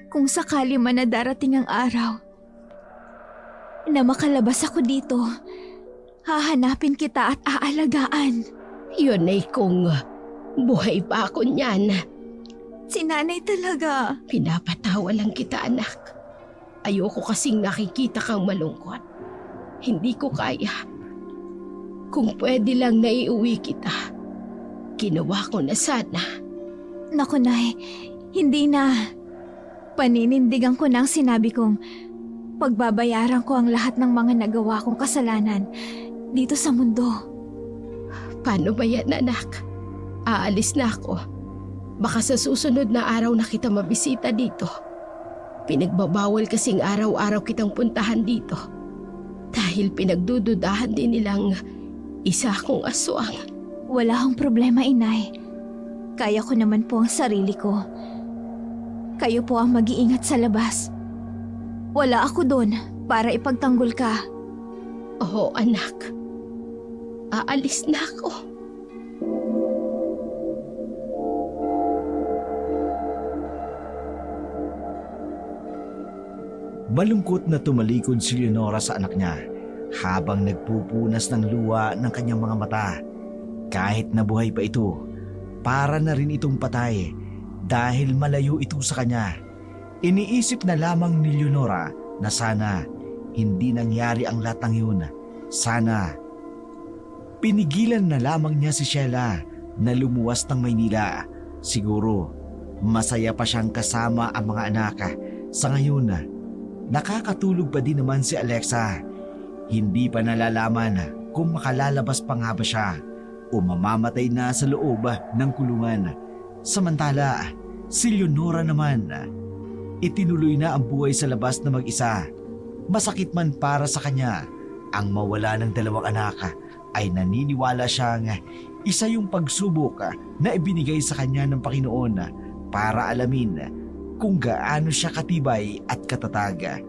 Kung sakali man na darating ang araw na makalabas ako dito, hahanapin kita at aalagaan. Yun ay kung buhay pa ako niyan. Si nanay talaga. Pinapatawa lang kita, anak. Ayoko kasing nakikita kang malungkot. Hindi ko kaya. Kung pwede lang naiuwi kita, ginawa ko na sana. Naku, Nay, hindi na. Paninindigan ko na ang sinabi kong pagbabayaran ko ang lahat ng mga nagawa kong kasalanan dito sa mundo. Paano ba yan, anak? Aalis na ako. Baka sa susunod na araw na kita mabisita dito. Pinagbabawal kasing araw-araw kitang puntahan dito. Dahil pinagdududahan din nilang isa akong aswang. Wala akong problema, inay. Kaya ko naman po ang sarili ko. Kayo po ang mag-iingat sa labas. Wala ako doon para ipagtanggol ka. Oo, anak. Aalis na ako. Malungkot na tumalikod si Leonora sa anak niya habang nagpupunas ng luha ng kanyang mga mata. Kahit nabuhay pa ito, para na rin itong patay dahil malayo ito sa kanya. Iniisip na lamang ni Leonora na sana hindi nangyari ang lahat ng yun. Sana. Pinigilan na lamang niya si Sheila na lumuwas ng Maynila. Siguro, masaya pa siyang kasama ang mga anak. Sa ngayon, nakakatulog pa din naman si Alexa. Hindi pa nalalaman kung makalalabas pa nga ba siya o mamamatay na sa loob ng kulungan. Samantala, si Leonora naman, itinuloy na ang buhay sa labas na mag-isa. Masakit man para sa kanya ang mawala ng dalawang anak, ay naniniwala siyang Isa yung pagsubok na ibinigay sa kanya ng Panginoon para alamin kung gaano siya katibay at katatag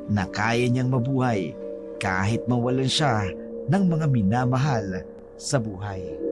na kaya niyang mabuhay kahit mawalan siya ng mga minamahal sa buhay.